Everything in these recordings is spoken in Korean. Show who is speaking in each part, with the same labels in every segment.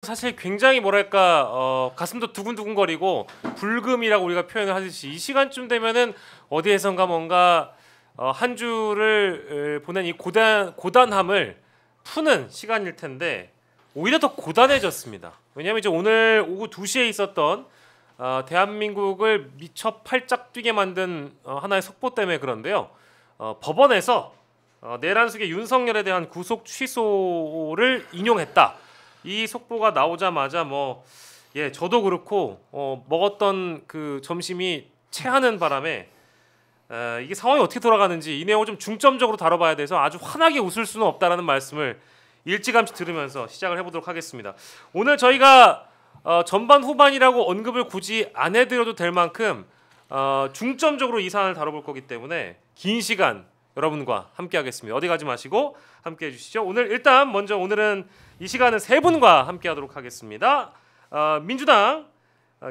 Speaker 1: 사실 굉장히 뭐랄까 가슴도 두근두근거리고 불금이라고 우리가 표현을 하듯이 이 시간쯤 되면은 어디에선가 뭔가 한 주를 보낸 이 고단함을 푸는 시간일 텐데 오히려 더 고단해졌습니다. 왜냐하면 이제 오늘 오후 2시에 있었던 대한민국을 미쳐 팔짝 뛰게 만든 하나의 속보 때문에 그런데요. 법원에서 내란숙의 윤석열에 대한 구속 취소를 인용했다. 이 속보가 나오자마자 저도 그렇고 먹었던 그 점심이 체하는 바람에 이게 상황이 어떻게 돌아가는지 이 내용을 좀 중점적으로 다뤄봐야 돼서 아주 환하게 웃을 수는 없다라는 말씀을 일찌감치 들으면서 시작을 해보도록 하겠습니다. 오늘 저희가 전반 후반이라고 언급을 굳이 안 해드려도 될 만큼 중점적으로 이 사안을 다뤄볼 거기 때문에 긴 시간 여러분과 함께 하겠습니다. 어디 가지 마시고 함께 해주시죠. 오늘은 이 시간은 세 분과 함께 하도록 하겠습니다. 민주당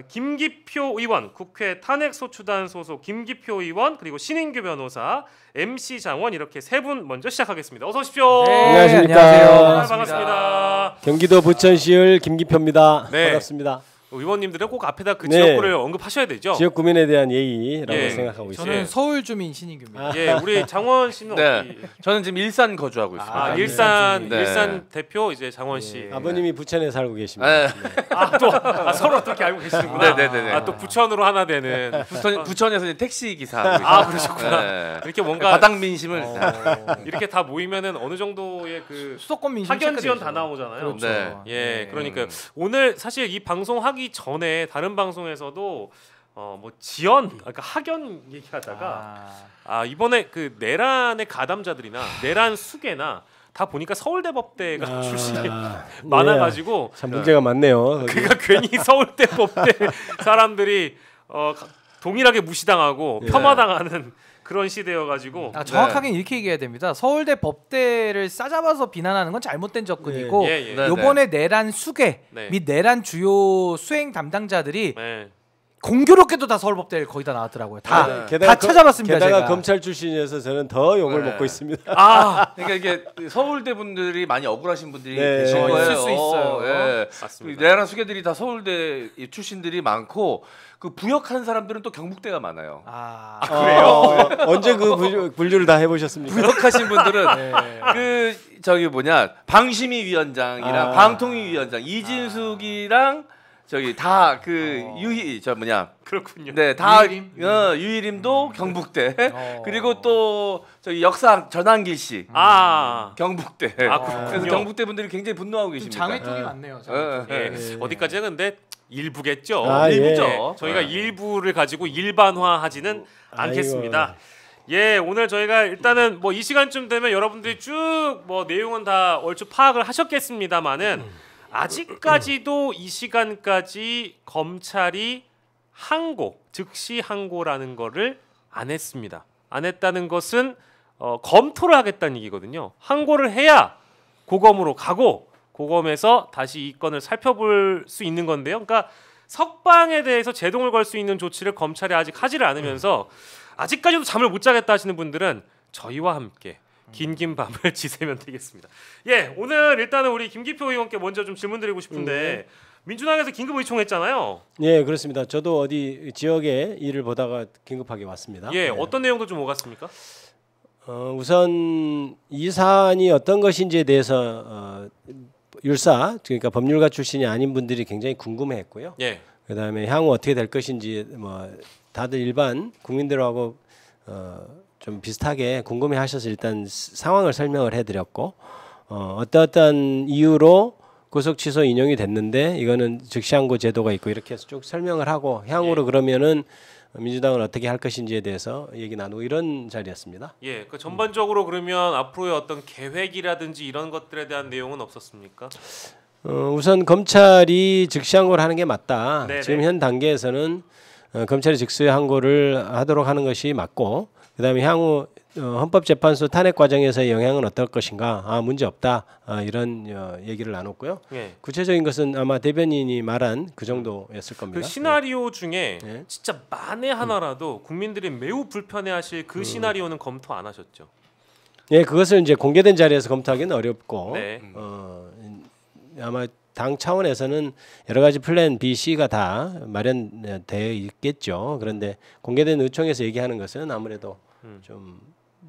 Speaker 1: 김기표 의원, 국회 탄핵소추단 소속 김기표 의원, 그리고 신인규 변호사, MC 장원 이렇게 세 분 먼저 시작하겠습니다. 어서 오십시오.
Speaker 2: 네,
Speaker 3: 안녕하십니까.
Speaker 2: 안녕하세요.
Speaker 1: 반갑습니다.
Speaker 3: 경기도 부천시을 김기표입니다.
Speaker 1: 네.
Speaker 3: 반갑습니다.
Speaker 1: 의원님들은 꼭 앞에다 그
Speaker 3: 네.
Speaker 1: 지역구를 언급하셔야 되죠.
Speaker 3: 지역 구민에 대한 예의라고
Speaker 1: 예.
Speaker 3: 생각하고 있습니다.
Speaker 2: 저는 서울 주민 신인규입니다.
Speaker 1: 예, 우리 장원 씨는
Speaker 4: 네,
Speaker 1: 어디?
Speaker 4: 저는 지금 일산 거주하고 있습니다.
Speaker 1: 일산
Speaker 4: 네.
Speaker 1: 일산 대표 이제 장원 씨.
Speaker 3: 예. 아버님이 부천에 살고 계십니다.
Speaker 4: 네.
Speaker 1: 또 서로 어떻게 알고 계시는구나.
Speaker 4: 네네네.
Speaker 1: 또 부천으로 하나 되는.
Speaker 4: 부천에서 이제 택시 기사.
Speaker 1: 그러셨구나.
Speaker 4: 네.
Speaker 1: 이렇게 뭔가
Speaker 4: 바닥 민심을.
Speaker 1: 이렇게 다 모이면은 어느 정도의 그
Speaker 2: 수도권 민심
Speaker 1: 학연 지원
Speaker 2: 체크되죠.
Speaker 1: 다 나오잖아요.
Speaker 2: 그렇죠.
Speaker 4: 네.
Speaker 1: 예, 그러니까 오늘 사실 이 방송 하기 전에 다른 방송에서도 지연, 그러니까 학연 얘기하다가 이번에 그 내란의 가담자들이나 내란 수괴나 다 보니까 서울대법대가 출신이 많아가지고
Speaker 3: 참 문제가 많네요.
Speaker 1: 그러니까 괜히 서울대법대 사람들이 동일하게 무시당하고 폄하당하는 그런 시대여가지고
Speaker 2: 정확하게 이렇게 얘기해야 됩니다. 서울대 법대를 싸잡아서 비난하는 건 잘못된 접근이고 요번에 내란 수괴 및 내란 주요 수행 담당자들이 공교롭게도 다 서울법대를 거의 다 나왔더라고요. 다 찾아봤습니다.
Speaker 3: 게다가
Speaker 2: 제가.
Speaker 3: 검찰 출신이어서 저는 더 욕을 먹고 있습니다.
Speaker 4: 그러니까 이게 서울대 분들이 많이 억울하신 분들이 계실
Speaker 2: 있을
Speaker 4: 거예요.
Speaker 2: 수 있어요.
Speaker 4: 예.
Speaker 1: 맞습니다.
Speaker 4: 내란 수괴들이 다 서울대 출신들이 많고 그 부역한 사람들은 또 경북대가 많아요.
Speaker 1: 그래요?
Speaker 3: 언제 그 분류를 다 해보셨습니까?
Speaker 4: 부역하신 분들은 방심위 위원장이랑 방통위 위원장 이진숙이랑 다
Speaker 1: 그렇군요.
Speaker 4: 네, 다 유일임도 경북대. 그리고 또 역사 전한길 씨. 경북대. 그래서 경북대 분들이 굉장히 분노하고 계십니다.
Speaker 2: 장외 쪽이 많네요.
Speaker 1: 어디까지나 근데 일부겠죠.
Speaker 4: 일부죠.
Speaker 1: 저희가 일부를 가지고 일반화하지는 않겠습니다. 예, 오늘 저희가 일단은 이 시간쯤 되면 여러분들이 쭉 내용은 다 얼추 파악을 하셨겠습니다만은 아직까지도 이 시간까지 검찰이 즉시 항고라는 거를 안 했습니다. 안 했다는 것은 검토를 하겠다는 얘기거든요. 항고를 해야 고검으로 가고 고검에서 다시 이 건을 살펴볼 수 있는 건데요. 그러니까 석방에 대해서 제동을 걸 수 있는 조치를 검찰이 아직 하지를 않으면서 아직까지도 잠을 못 자겠다 하시는 분들은 저희와 함께 긴 밤을 지새면 되겠습니다. 예, 오늘 일단은 우리 김기표 의원께 먼저 좀 질문드리고 싶은데 민주당에서 긴급 의총했잖아요.
Speaker 3: 예, 그렇습니다. 저도 어디 지역에 일을 보다가 긴급하게 왔습니다.
Speaker 1: 예, 어떤 내용도 좀 오갔습니까?
Speaker 3: 우선 이 사안이 어떤 것인지에 대해서 그러니까 법률가 출신이 아닌 분들이 굉장히 궁금해했고요.
Speaker 1: 예.
Speaker 3: 그다음에 향후 어떻게 될 것인지 다들 일반 국민들하고 좀 비슷하게 궁금해하셔서 일단 상황을 설명을 해드렸고 어떠한 이유로 구속 취소 인용이 됐는데 이거는 즉시항고 제도가 있고 이렇게 해서 쭉 설명을 하고 향후로 그러면은 민주당은 어떻게 할 것인지에 대해서 얘기 나누고 이런 자리였습니다.
Speaker 1: 예, 그 전반적으로 그러면 앞으로의 어떤 계획이라든지 이런 것들에 대한 내용은 없었습니까?
Speaker 3: 우선 검찰이 즉시항고를 하는 게 맞다.
Speaker 1: 네네.
Speaker 3: 지금 현 단계에서는 검찰이 즉시항고를 하도록 하는 것이 맞고 그다음에 향후 헌법재판소 탄핵 과정에서의 영향은 어떨 것인가? 문제 없다. 이런 얘기를 나눴고요.
Speaker 1: 예.
Speaker 3: 구체적인 것은 아마 대변인이 말한 그 정도였을 겁니다.
Speaker 1: 그 시나리오 중에 진짜 만에 하나라도 국민들이 매우 불편해하실 그 시나리오는 검토 안 하셨죠?
Speaker 3: 예, 그것을 이제 공개된 자리에서 검토하기는 어렵고
Speaker 1: 네.
Speaker 3: 아마 당 차원에서는 여러 가지 플랜 B, C가 다 마련되어 있겠죠. 그런데 공개된 의총에서 얘기하는 것은 아무래도 좀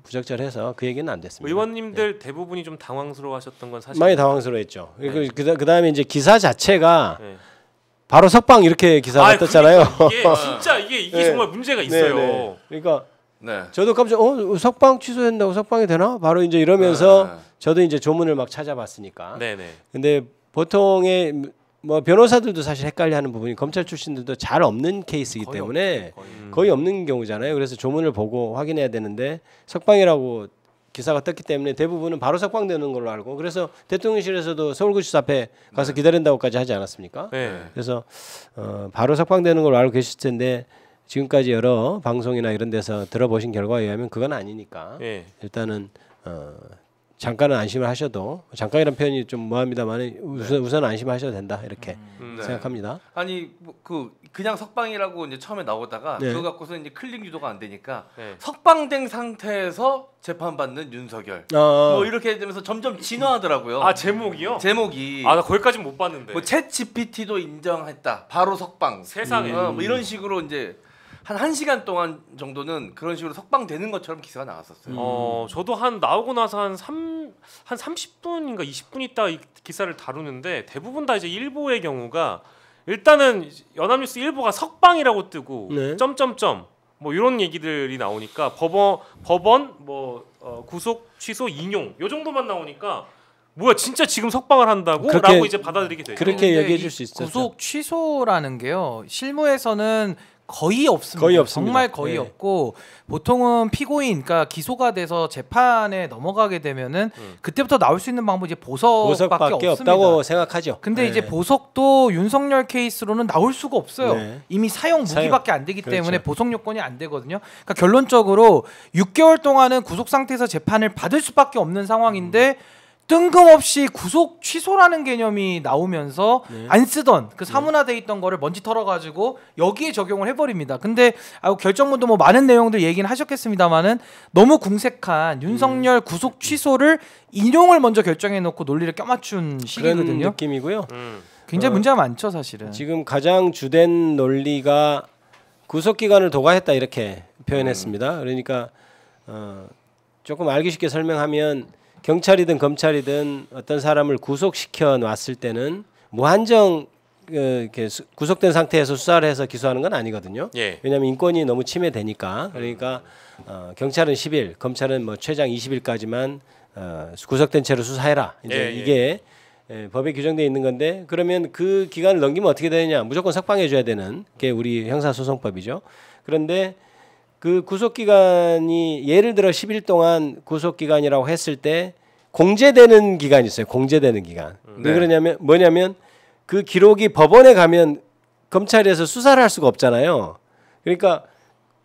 Speaker 3: 부적절해서 그 얘기는 안 됐습니다.
Speaker 1: 의원님들 대부분이 좀 당황스러워하셨던 건 사실
Speaker 3: 많이 당황스러워했죠. 그다음에 이제 기사 자체가 바로 석방 이렇게 기사가 떴잖아요.
Speaker 1: 이게 진짜 이게 정말 문제가 있어요.
Speaker 3: 그러니까 저도 깜짝 석방 취소된다고 석방이 되나? 바로 이제 이러면서 저도 이제 조문을 막 찾아봤으니까. 근데 보통의 뭐 변호사들도 사실 헷갈려하는 부분이 검찰 출신들도 잘 없는 케이스이기 때문에 거의 없는 경우잖아요. 그래서 조문을 보고 확인해야 되는데 석방이라고 기사가 떴기 때문에 대부분은 바로 석방되는 걸로 알고 그래서 대통령실에서도 서울구치소 앞에 가서 기다린다고까지 하지 않았습니까? 그래서 바로 석방되는 걸로 알고 계실 텐데 지금까지 여러 방송이나 이런 데서 들어보신 결과에 의하면 그건 아니니까 일단은 잠깐은 안심을 하셔도 잠깐이란 표현이 좀 뭐합니다만 우선 안심하셔도 된다 이렇게 생각합니다.
Speaker 4: 아니 그냥 석방이라고 이제 처음에 나오다가 그거 갖고서 이제 클릭 유도가 안 되니까 석방된 상태에서 재판받는 윤석열 뭐 이렇게 되면서 점점 진화하더라고요.
Speaker 1: 아 제목이요?
Speaker 4: 제목이
Speaker 1: 나 거기까지는 못 봤는데.
Speaker 4: 뭐 챗 GPT도 인정했다. 바로 석방.
Speaker 1: 세상에.
Speaker 4: 뭐 이런 식으로 이제 한 1시간 동안 정도는 그런 식으로 석방되는 것처럼 기사가 나왔었어요.
Speaker 1: 저도 나오고 나서 한 30분인가 20분 있다 이 기사를 다루는데 대부분 다 이제 일보의 경우가 일단은 연합뉴스 일보가 석방이라고 뜨고 점점점 뭐 이런 얘기들이 나오니까 법원 뭐 구속 취소 인용 요 정도만 나오니까 뭐야 진짜 지금 석방을 한다고? 라고 이제 받아들이게 되죠.
Speaker 3: 그렇게 얘기해 줄 수 있어요.
Speaker 2: 구속 취소라는 게요. 실무에서는 거의 없습니다.
Speaker 3: 거의 없습니다.
Speaker 2: 정말 거의 없고 보통은 피고인, 그러니까 기소가 돼서 재판에 넘어가게 되면은 그때부터 나올 수 있는 방법이 이제 보석밖에 없습니다.
Speaker 3: 없다고 생각하죠.
Speaker 2: 근데 이제 보석도 윤석열 케이스로는 나올 수가 없어요. 이미 사형 무기밖에 안 되기 때문에 보석 요건이 안 되거든요. 그러니까 결론적으로 6개월 동안은 구속 상태에서 재판을 받을 수밖에 없는 상황인데 뜬금없이 구속 취소라는 개념이 나오면서 안 쓰던 그 사문화돼 있던 거를 먼지 털어가지고 여기에 적용을 해버립니다. 근데 결정문도 뭐 많은 내용들 얘기는 하셨겠습니다만은 너무 궁색한 윤석열 구속 취소를 인용을 먼저 결정해놓고 논리를 껴맞춘 시기거든요.
Speaker 3: 그런 느낌이고요.
Speaker 2: 굉장히 문제가 많죠, 사실은.
Speaker 3: 지금 가장 주된 논리가 구속 기간을 도과했다 이렇게 표현했습니다. 그러니까 조금 알기 쉽게 설명하면. 경찰이든 검찰이든 어떤 사람을 구속시켜 놨을 때는 무한정 이렇게 구속된 상태에서 수사를 해서 기소하는 건 아니거든요. 왜냐하면 인권이 너무 침해되니까. 그러니까 경찰은 10일, 검찰은 뭐 최장 20일까지만 구속된 채로 수사해라. 이제 이게 법에 규정되어 있는 건데 그러면 그 기간을 넘기면 어떻게 되느냐? 무조건 석방해줘야 되는 게 우리 형사소송법이죠. 그런데 그 구속기간이 예를 들어 10일 동안 구속기간이라고 했을 때 공제되는 기간이 있어요. 공제되는 기간. 왜 그러냐면 뭐냐면 그 기록이 법원에 가면 검찰에서 수사를 할 수가 없잖아요. 그러니까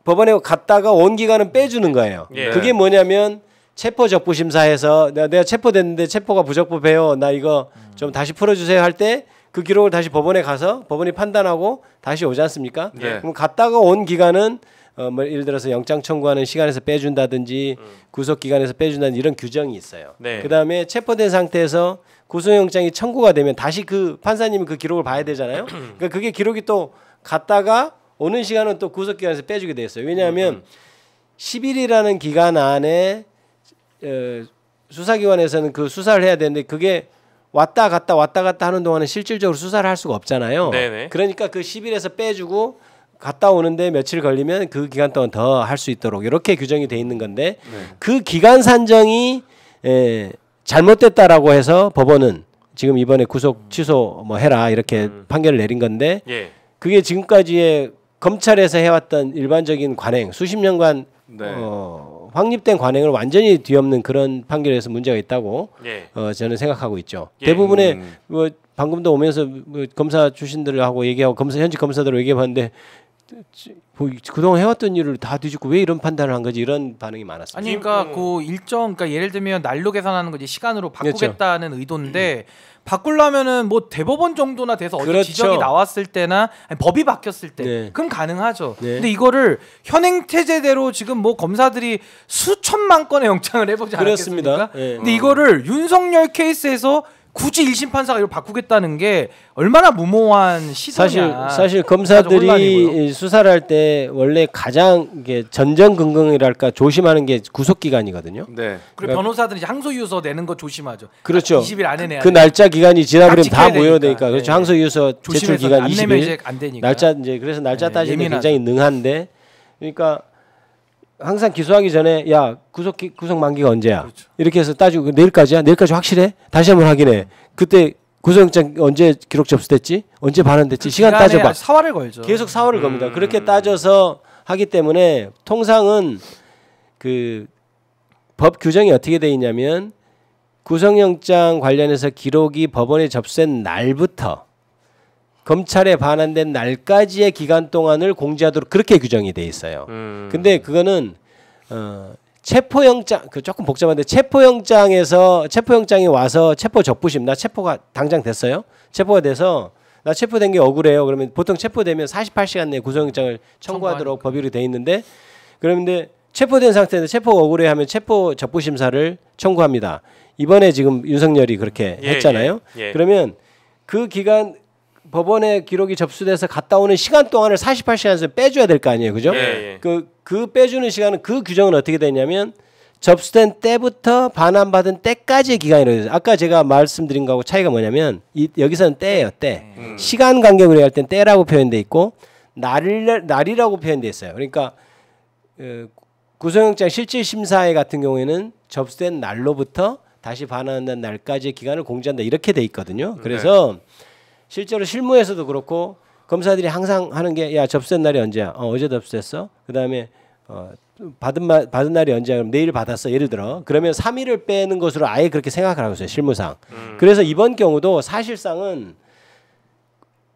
Speaker 3: 법원에 갔다가 온 기간은 빼주는 거예요. 그게 뭐냐면 체포적부심사에서 내가 체포됐는데 체포가 부적법해요. 나 이거 좀 다시 풀어주세요 할 때 그 기록을 다시 법원에 가서 법원이 판단하고 다시 오지 않습니까? 그럼 갔다가 온 기간은 뭐 예를 들어서 영장 청구하는 시간에서 빼준다든지 구속 기간에서 빼준다든지 이런 규정이 있어요. 그다음에 체포된 상태에서 구속영장이 청구가 되면 다시 그 판사님이 그 기록을 봐야 되잖아요. 그러니까 그게 기록이 또 갔다가 오는 시간은 또 구속 기간에서 빼주게 돼 있어요. 왜냐하면 10일이라는 기간 안에 수사기관에서는 그 수사를 해야 되는데 그게 왔다 갔다 하는 동안은 실질적으로 수사를 할 수가 없잖아요. 그러니까 그 10일에서 빼주고 갔다 오는데 며칠 걸리면 그 기간 동안 더 할 수 있도록 이렇게 규정이 돼 있는 건데 그 기간 산정이 잘못됐다라고 해서 법원은 지금 이번에 구속 취소 뭐 해라 이렇게 판결을 내린 건데 그게 지금까지의 검찰에서 해왔던 일반적인 관행 수십 년간 확립된 관행을 완전히 뒤엎는 그런 판결에서 문제가 있다고 저는 생각하고 있죠. 대부분의 뭐 방금도 오면서 뭐 검사 출신들하고 얘기하고 현직 검사들하고 얘기해봤는데 그동안 해왔던 일을 다 뒤집고 왜 이런 판단을 한 거지 이런 반응이 많았습니다.
Speaker 2: 아니 그러니까 그 일정 그러니까 예를 들면 날로 계산하는 거 이제 시간으로 바꾸겠다는 의도인데 바꾸려면은 뭐 대법원 정도나 돼서 어디 지적이 나왔을 때나 아니, 법이 바뀌었을 때 그럼 가능하죠. 근데 이거를 현행 태제대로 지금 뭐 검사들이 수천만 건의 영장을 해보지 않았겠습니까? 근데 이거를 윤석열 케이스에서 굳이 1심 판사가 이걸 바꾸겠다는 게 얼마나 무모한 시도냐.
Speaker 3: 사실 검사들이 수사를 할 때 원래 가장 이게 전전긍긍이랄까 조심하는 게 구속 기간이거든요.
Speaker 2: 네. 그리고 변호사들이 항소유서 내는 거 조심하죠.
Speaker 3: 그렇죠.
Speaker 2: 20일 안에 내야
Speaker 3: 그 날짜 기간이 지나버리면 다 무효되니까. 그렇죠.
Speaker 2: 네.
Speaker 3: 항소유서 제출 기간 20일.
Speaker 2: 안 되니까.
Speaker 3: 날짜 이제 그래서 날짜 따지는 게 굉장히 능한데, 그러니까 항상 기소하기 전에 야 구속 만기가 언제야? 그렇죠. 이렇게 해서 따지고 내일까지야? 내일까지 확실해? 다시 한번 확인해. 그때 구속영장 언제 기록 접수됐지? 언제 반환됐지? 시간 따져봐.
Speaker 2: 사활을 걸죠.
Speaker 3: 계속 사활을 겁니다. 그렇게 따져서 하기 때문에 통상은 그 법 규정이 어떻게 돼 있냐면 구속영장 관련해서 기록이 법원에 접수된 날부터 검찰에 반환된 날까지의 기간 동안을 공지하도록 그렇게 규정이 돼 있어요. 근데 그거는 체포영장 조금 복잡한데 체포영장이 와서 체포 적부심 나 체포가 당장 됐어요. 체포가 돼서 나 체포된 게 억울해요. 그러면 보통 체포되면 48시간 내에 구속영장을 청구하도록 법률이 돼 있는데, 그런데 체포된 상태에서 체포가 억울해 하면 체포 적부심사를 청구합니다. 이번에 지금 윤석열이 그렇게 했잖아요. 그러면 그 기간 법원에 기록이 접수돼서 갔다 오는 시간 동안을 48시간에서 빼줘야 될 거 아니에요, 그죠? 그 빼주는 시간은 그 규정은 어떻게 되냐면 접수된 때부터 반환받은 때까지의 기간이라고 해요. 아까 제가 말씀드린 거하고 차이가 뭐냐면 여기서는 때예요, 때. 시간 간격으로 할 땐 때라고 표현돼 있고 날이라고 표현돼 있어요. 그러니까 구속영장 실질심사회 같은 경우에는 접수된 날로부터 다시 반환된 날까지의 기간을 공지한다 이렇게 돼 있거든요. 그래서 실제로 실무에서도 그렇고 검사들이 항상 하는 게 야 접수된 날이 언제야? 어제 접수됐어. 그다음에 받은 날이 언제야? 그럼 내일 받았어. 예를 들어 그러면 3일을 빼는 것으로 아예 그렇게 생각을 하고 있어요. 실무상. 그래서 이번 경우도 사실상은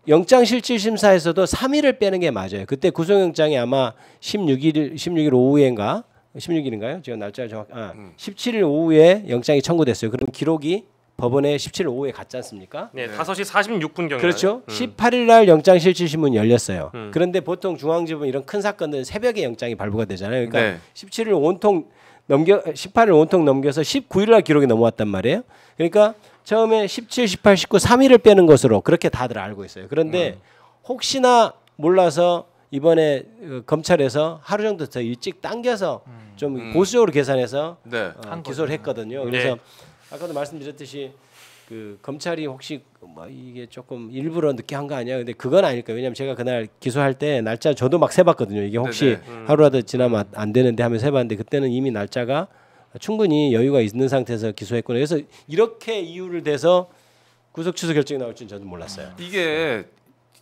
Speaker 3: 영장실질심사에서도 3일을 빼는 게 맞아요. 그때 구속영장이 아마 16일 오후인가 16일인가요? 제가 날짜를 정확히 17일 오후에 영장이 청구됐어요. 그럼 기록이 법원에 17일 오후에 갔지 않습니까?
Speaker 1: 네, 5시 46분경에.
Speaker 3: 그렇죠. 18일 날 영장실질심문이 열렸어요. 그런데 보통 중앙지법 이런 큰 사건들은 새벽에 영장이 발부가 되잖아요. 그러니까 17일 온통 18일 온통 넘겨서 19일 날 기록이 넘어왔단 말이에요. 그러니까 처음에 17, 18, 19, 3일을 빼는 것으로 그렇게 다들 알고 있어요. 그런데 혹시나 몰라서 이번에 검찰에서 하루 정도 더 일찍 당겨서 좀 보수적으로 계산해서 기소를 했거든요. 그래서 아까도 말씀드렸듯이 그 검찰이 혹시 뭐 이게 조금 일부러 늦게 한 거 아니야? 근데 그건 아닐 거예요. 왜냐면 제가 그날 기소할 때 날짜 저도 막 세봤거든요. 이게 혹시 하루라도 지나면 안 되는데 하면 세봤는데 그때는 이미 날짜가 충분히 여유가 있는 상태에서 기소했구나. 그래서 이렇게 이유를 대서 구속 취소 결정이 나올 줄은 저도 몰랐어요.
Speaker 4: 이게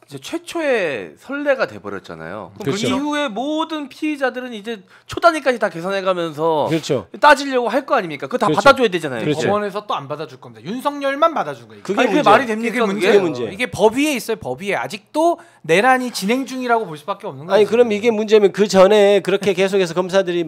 Speaker 4: 이제 최초의 선례가 돼버렸잖아요. 그럼
Speaker 3: 그렇죠.
Speaker 4: 그 이후에 모든 피의자들은 이제 초 단위까지 다 계산해가면서
Speaker 3: 그렇죠.
Speaker 4: 따지려고 할 거 아닙니까? 그거 다
Speaker 3: 그렇죠.
Speaker 4: 받아줘야 되잖아요.
Speaker 3: 그렇죠.
Speaker 2: 법원에서 또 안 받아줄 겁니다. 윤석열만 받아준 거예요.
Speaker 3: 그게
Speaker 4: 말이 됩니까?
Speaker 2: 그게 문제. 이게 법 위에 있어요. 법 위에 아직도 내란이 진행 중이라고 볼 수밖에 없는 거예요.
Speaker 3: 아니 그럼 이게 문제면 그 전에 그렇게 계속해서 검사들이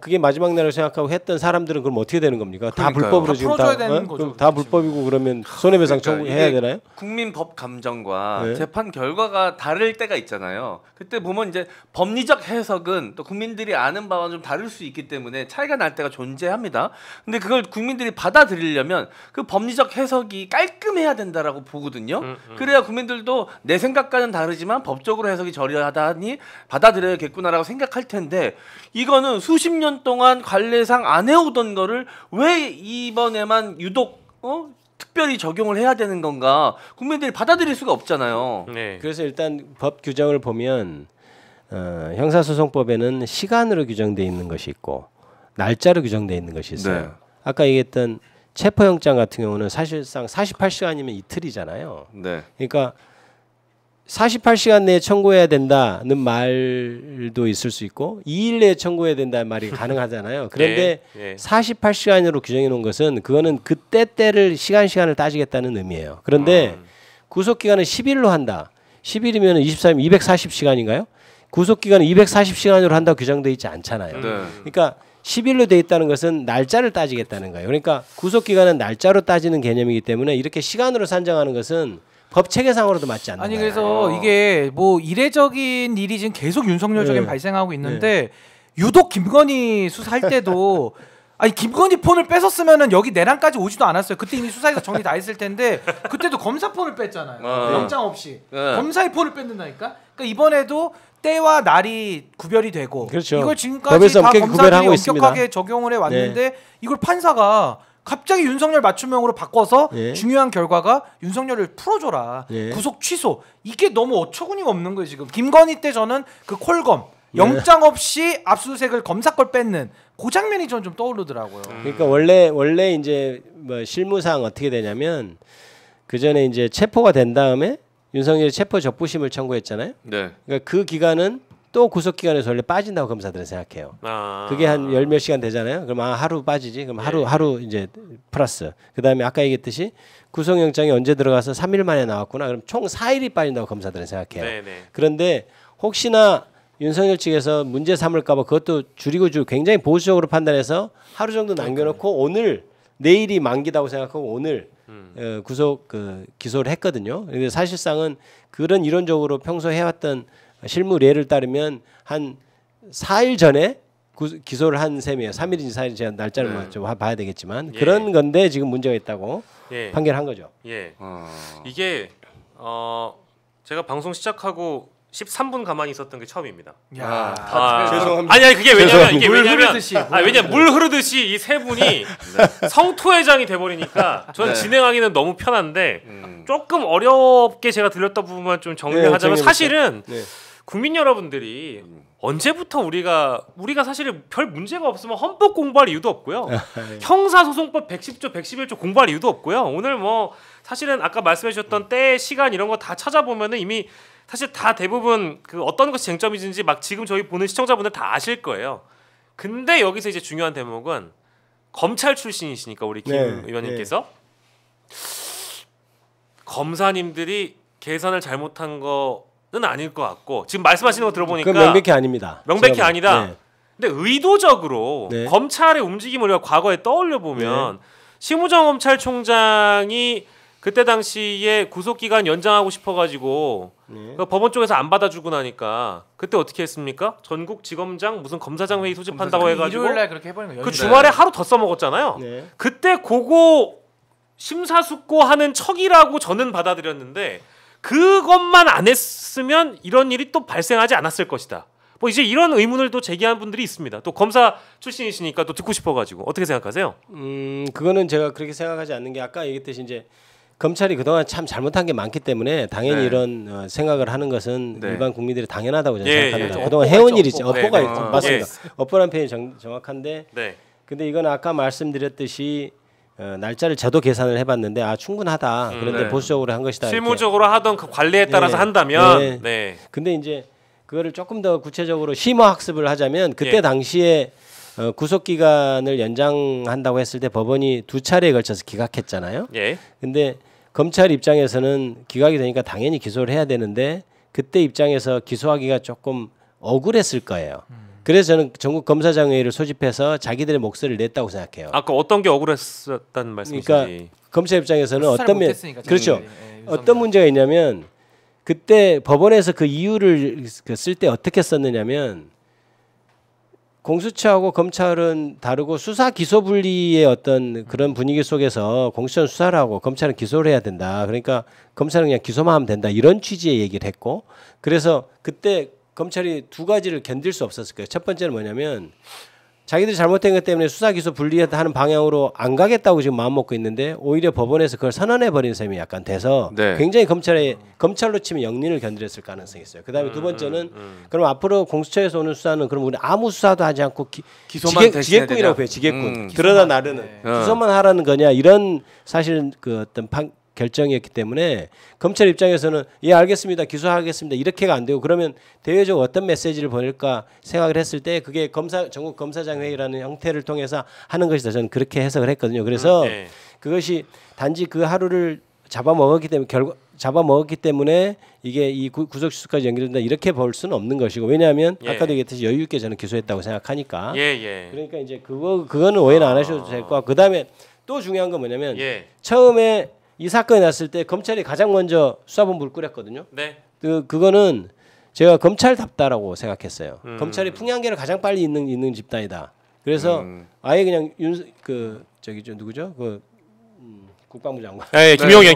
Speaker 3: 그게 마지막 날을 생각하고 했던 사람들은 그럼 어떻게 되는 겁니까? 다 불법으로 지금
Speaker 2: 풀어줘야 되는 거죠.
Speaker 3: 다 불법이고 그러면 손해배상 청구해야 되나요?
Speaker 4: 국민법 감정과 재판 결과가 다를 때가 있잖아요. 그때 보면 이제 법리적 해석은 또 국민들이 아는 바와 좀 다를 수 있기 때문에 차이가 날 때가 존재합니다. 근데 그걸 국민들이 받아들이려면 그 법리적 해석이 깔끔해야 된다라고 보거든요. 그래야 국민들도 내 생각과는 다르지만 법적으로 해석이 저리하다니 받아들여야겠구나라고 생각할 텐데 이거는 수십 년 동안 관례상 안 해오던 거를 왜 이번에만 유독 특별히 적용을 해야 되는 건가? 국민들이 받아들일 수가 없잖아요.
Speaker 1: 네.
Speaker 3: 그래서 일단 법 규정을 보면 형사소송법에는 시간으로 규정되어 있는 것이 있고 날짜로 규정되어 있는 것이 있어요. 네. 아까 얘기했던 체포영장 같은 경우는 사실상 48시간이면 이틀이잖아요.
Speaker 4: 네.
Speaker 3: 그러니까 48시간 내에 청구해야 된다는 말도 있을 수 있고 2일 내에 청구해야 된다는 말이 가능하잖아요. 그런데 48시간으로 규정해 놓은 것은 그거는 그때 때를 시간을 따지겠다는 의미예요. 그런데 구속기간은 10일로 한다. 10일이면 24일 240시간인가요? 구속기간은 240시간으로 한다고 규정되어 있지 않잖아요. 그러니까 10일로 돼 있다는 것은 날짜를 따지겠다는 거예요. 그러니까 구속기간은 날짜로 따지는 개념이기 때문에 이렇게 시간으로 산정하는 것은 법 체계상으로도 맞지 않는 거예요.
Speaker 2: 그래서 이게 뭐 이례적인 일이 지금 계속 윤석열적인 발생하고 있는데 유독 김건희 수사할 때도 아니 김건희 폰을 뺏었으면은 여기 내란까지 오지도 않았어요. 그때 이미 수사에서 정리 다 했을 텐데 그때도 검사 폰을 뺐잖아요. 영장 없이 검사의 폰을 뺏는다니까. 그러니까 이번에도 때와 날이 구별이 되고
Speaker 3: 그렇죠.
Speaker 2: 이걸 지금까지 다 검사들이 엄격하게
Speaker 3: 있습니다.
Speaker 2: 적용을 해왔는데 이걸 판사가 갑자기 윤석열 맞춤형으로 바꿔서 중요한 결과가 윤석열을 풀어줘라. 구속 취소. 이게 너무 어처구니가 없는 거예요 지금. 김건희 때 저는 그 콜검 영장 없이 압수수색을 검사 걸 뺏는 그 장면이 전 좀 떠오르더라고요.
Speaker 3: 그러니까 원래 이제 뭐 실무상 어떻게 되냐면 그 전에 이제 체포가 된 다음에 윤석열이 체포 적부심을 청구했잖아요.
Speaker 4: 네.
Speaker 3: 그러니까 그 기간은 또 구속 기간에서 원래 빠진다고 검사들은 생각해요. 그게 한 열 몇 시간 되잖아요. 그럼 하루 빠지지. 그럼 하루 이제 플러스. 그다음에 아까 얘기했듯이 구속영장이 언제 들어가서 3일 만에 나왔구나. 그럼 총 4일이 빠진다고 검사들은 생각해요.
Speaker 1: 네네.
Speaker 3: 그런데 혹시나 윤석열 측에서 문제 삼을까봐 그것도 줄이고 굉장히 보수적으로 판단해서 하루 정도 남겨놓고 오늘 내일이 만기다고 생각하고 오늘 구속 기소를 했거든요. 그런데 사실상은 그런 이론적으로 평소 해왔던 실무례를 따르면 한 4일 전에 기소를 한 셈이에요. 3일인지 4일인지 제가 날짜를 좀 봐야 되겠지만 그런 건데 지금 문제가 있다고 판결한 거죠.
Speaker 1: 이게 제가 방송 시작하고 13분 가만히 있었던 게 처음입니다.
Speaker 3: 죄송합니다.
Speaker 1: 아니 그게 왜냐면 이게 왜냐면 물 흐르듯이 이 세 분이 성토회장이 돼버리니까 저는 진행하기는 너무 편한데 조금 어렵게 제가 들렸던 부분만 좀 정리하자면 사실은 국민 여러분들이 언제부터 우리가 사실은 별 문제가 없으면 헌법 공부할 이유도 없고요. 형사소송법 110조 111조 공부할 이유도 없고요. 오늘 뭐 사실은 아까 말씀해 주셨던 때 시간 이런 거 다 찾아보면은 이미 사실 다 대부분 그 어떤 것이 쟁점이든지 막 지금 저희 보는 시청자분들 다 아실 거예요. 근데 여기서 이제 중요한 대목은 검찰 출신이시니까 우리 김 의원님께서 검사님들이 계산을 잘못한 거는 아닐 것 같고 지금 말씀하시는 거 들어보니까
Speaker 3: 그건 명백히 아닙니다.
Speaker 1: 명백히 아니다. 근데 의도적으로 검찰의 움직임을 우리가 과거에 떠올려 보면 심우정 검찰총장이 그때 당시에 구속기간 연장하고 싶어가지고 그 법원 쪽에서 안 받아주고 나니까 그때 어떻게 했습니까? 전국지검장 무슨 검사장 회의 소집한다고 해가지고
Speaker 2: 일요일날 그렇게 해버린 거예요.
Speaker 1: 그 주말에 하루 더 써먹었잖아요. 그때 그거 심사숙고하는 척이라고 저는 받아들였는데 그것만 안 했으면 이런 일이 또 발생하지 않았을 것이다. 뭐 이제 이런 의문을 또 제기한 분들이 있습니다. 또 검사 출신이시니까 또 듣고 싶어가지고 어떻게 생각하세요?
Speaker 3: 그거는 제가 그렇게 생각하지 않는 게 아까 얘기했듯이 이제 검찰이 그동안 참 잘못한 게 많기 때문에 당연히 이런 생각을 하는 것은 일반 국민들이 당연하다고 저는 생각합니다. 그동안 해온 일이 있죠. 업보가 있죠. 맞습니다. 업보란 표현이 정확한데 근데 이건 아까 말씀드렸듯이 날짜를 저도 계산을 해봤는데 충분하다. 그런데 보수적으로 한 것이다.
Speaker 1: 실무적으로 하던 그 관리에 따라서 한다면
Speaker 3: 근데 이제 그거를 조금 더 구체적으로 심화 학습을 하자면 그때 당시에 구속 기간을 연장한다고 했을 때 법원이 2차례에 걸쳐서 기각했잖아요. 근데 검찰 입장에서는 기각이 되니까 당연히 기소를 해야 되는데 그때 입장에서 기소하기가 조금 억울했을 거예요. 그래서 저는 전국 검사장회의를 소집해서 자기들의 목소리를 냈다고 생각해요.
Speaker 1: 아까 어떤 게 억울했었다는 말씀이신지.
Speaker 3: 그러니까 검찰 입장에서는 그렇죠. 어떤 문제가 있냐면 그때 법원에서 그 이유를 쓸 때 어떻게 썼느냐면 공수처하고 검찰은 다르고 수사 기소 분리의 어떤 그런 분위기 속에서 공수처는 수사를 하고 검찰은 기소를 해야 된다. 그러니까 검찰은 그냥 기소만 하면 된다. 이런 취지의 얘기를 했고 그래서 그때 검찰이 두 가지를 견딜 수 없었을 거예요. 첫 번째는 뭐냐면 자기들이 잘못된 것 때문에 수사 기소 분리하는 방향으로 안 가겠다고 지금 마음 먹고 있는데 오히려 법원에서 그걸 선언해 버린 셈이 약간 돼서 굉장히 검찰로 치면 영린을 견디렸을 가능성이 있어요. 그다음에 두 번째는 그럼 앞으로 공수처에서 오는 수사는 그럼 우리 아무 수사도 하지 않고 지게꾼이라고 해요. 지게꾼. 드러나 나르는 기소만 하라는 거냐 이런 사실은 그 어떤 결정이었기 때문에 검찰 입장에서는 알겠습니다. 기소하겠습니다. 이렇게가 안 되고 그러면 대외적으로 어떤 메시지를 보낼까 생각을 했을 때 그게 전국 검사장 회의라는 형태를 통해서 하는 것이다. 저는 그렇게 해석을 했거든요. 그래서 그것이 단지 그 하루를 잡아먹었기 때문에 이게 이 구속 취소까지 연결된다 이렇게 볼 수는 없는 것이고 왜냐하면 아까도 얘기했듯이 여유 있게 저는 기소했다고 생각하니까 그러니까 이제 그거는 오해는 안 하셔도 될 것 같고 그다음에 또 중요한 건 뭐냐면 처음에 이 사건이 났을 때 검찰이 가장 먼저 수사본부를 꾸렸거든요. 그거는 제가 검찰답다라고 생각했어요. 검찰이 풍향계를 가장 빨리 잇는 집단이다. 그래서 아예 그냥 저기 누구죠? 국방부 장관.
Speaker 1: 네, 김용현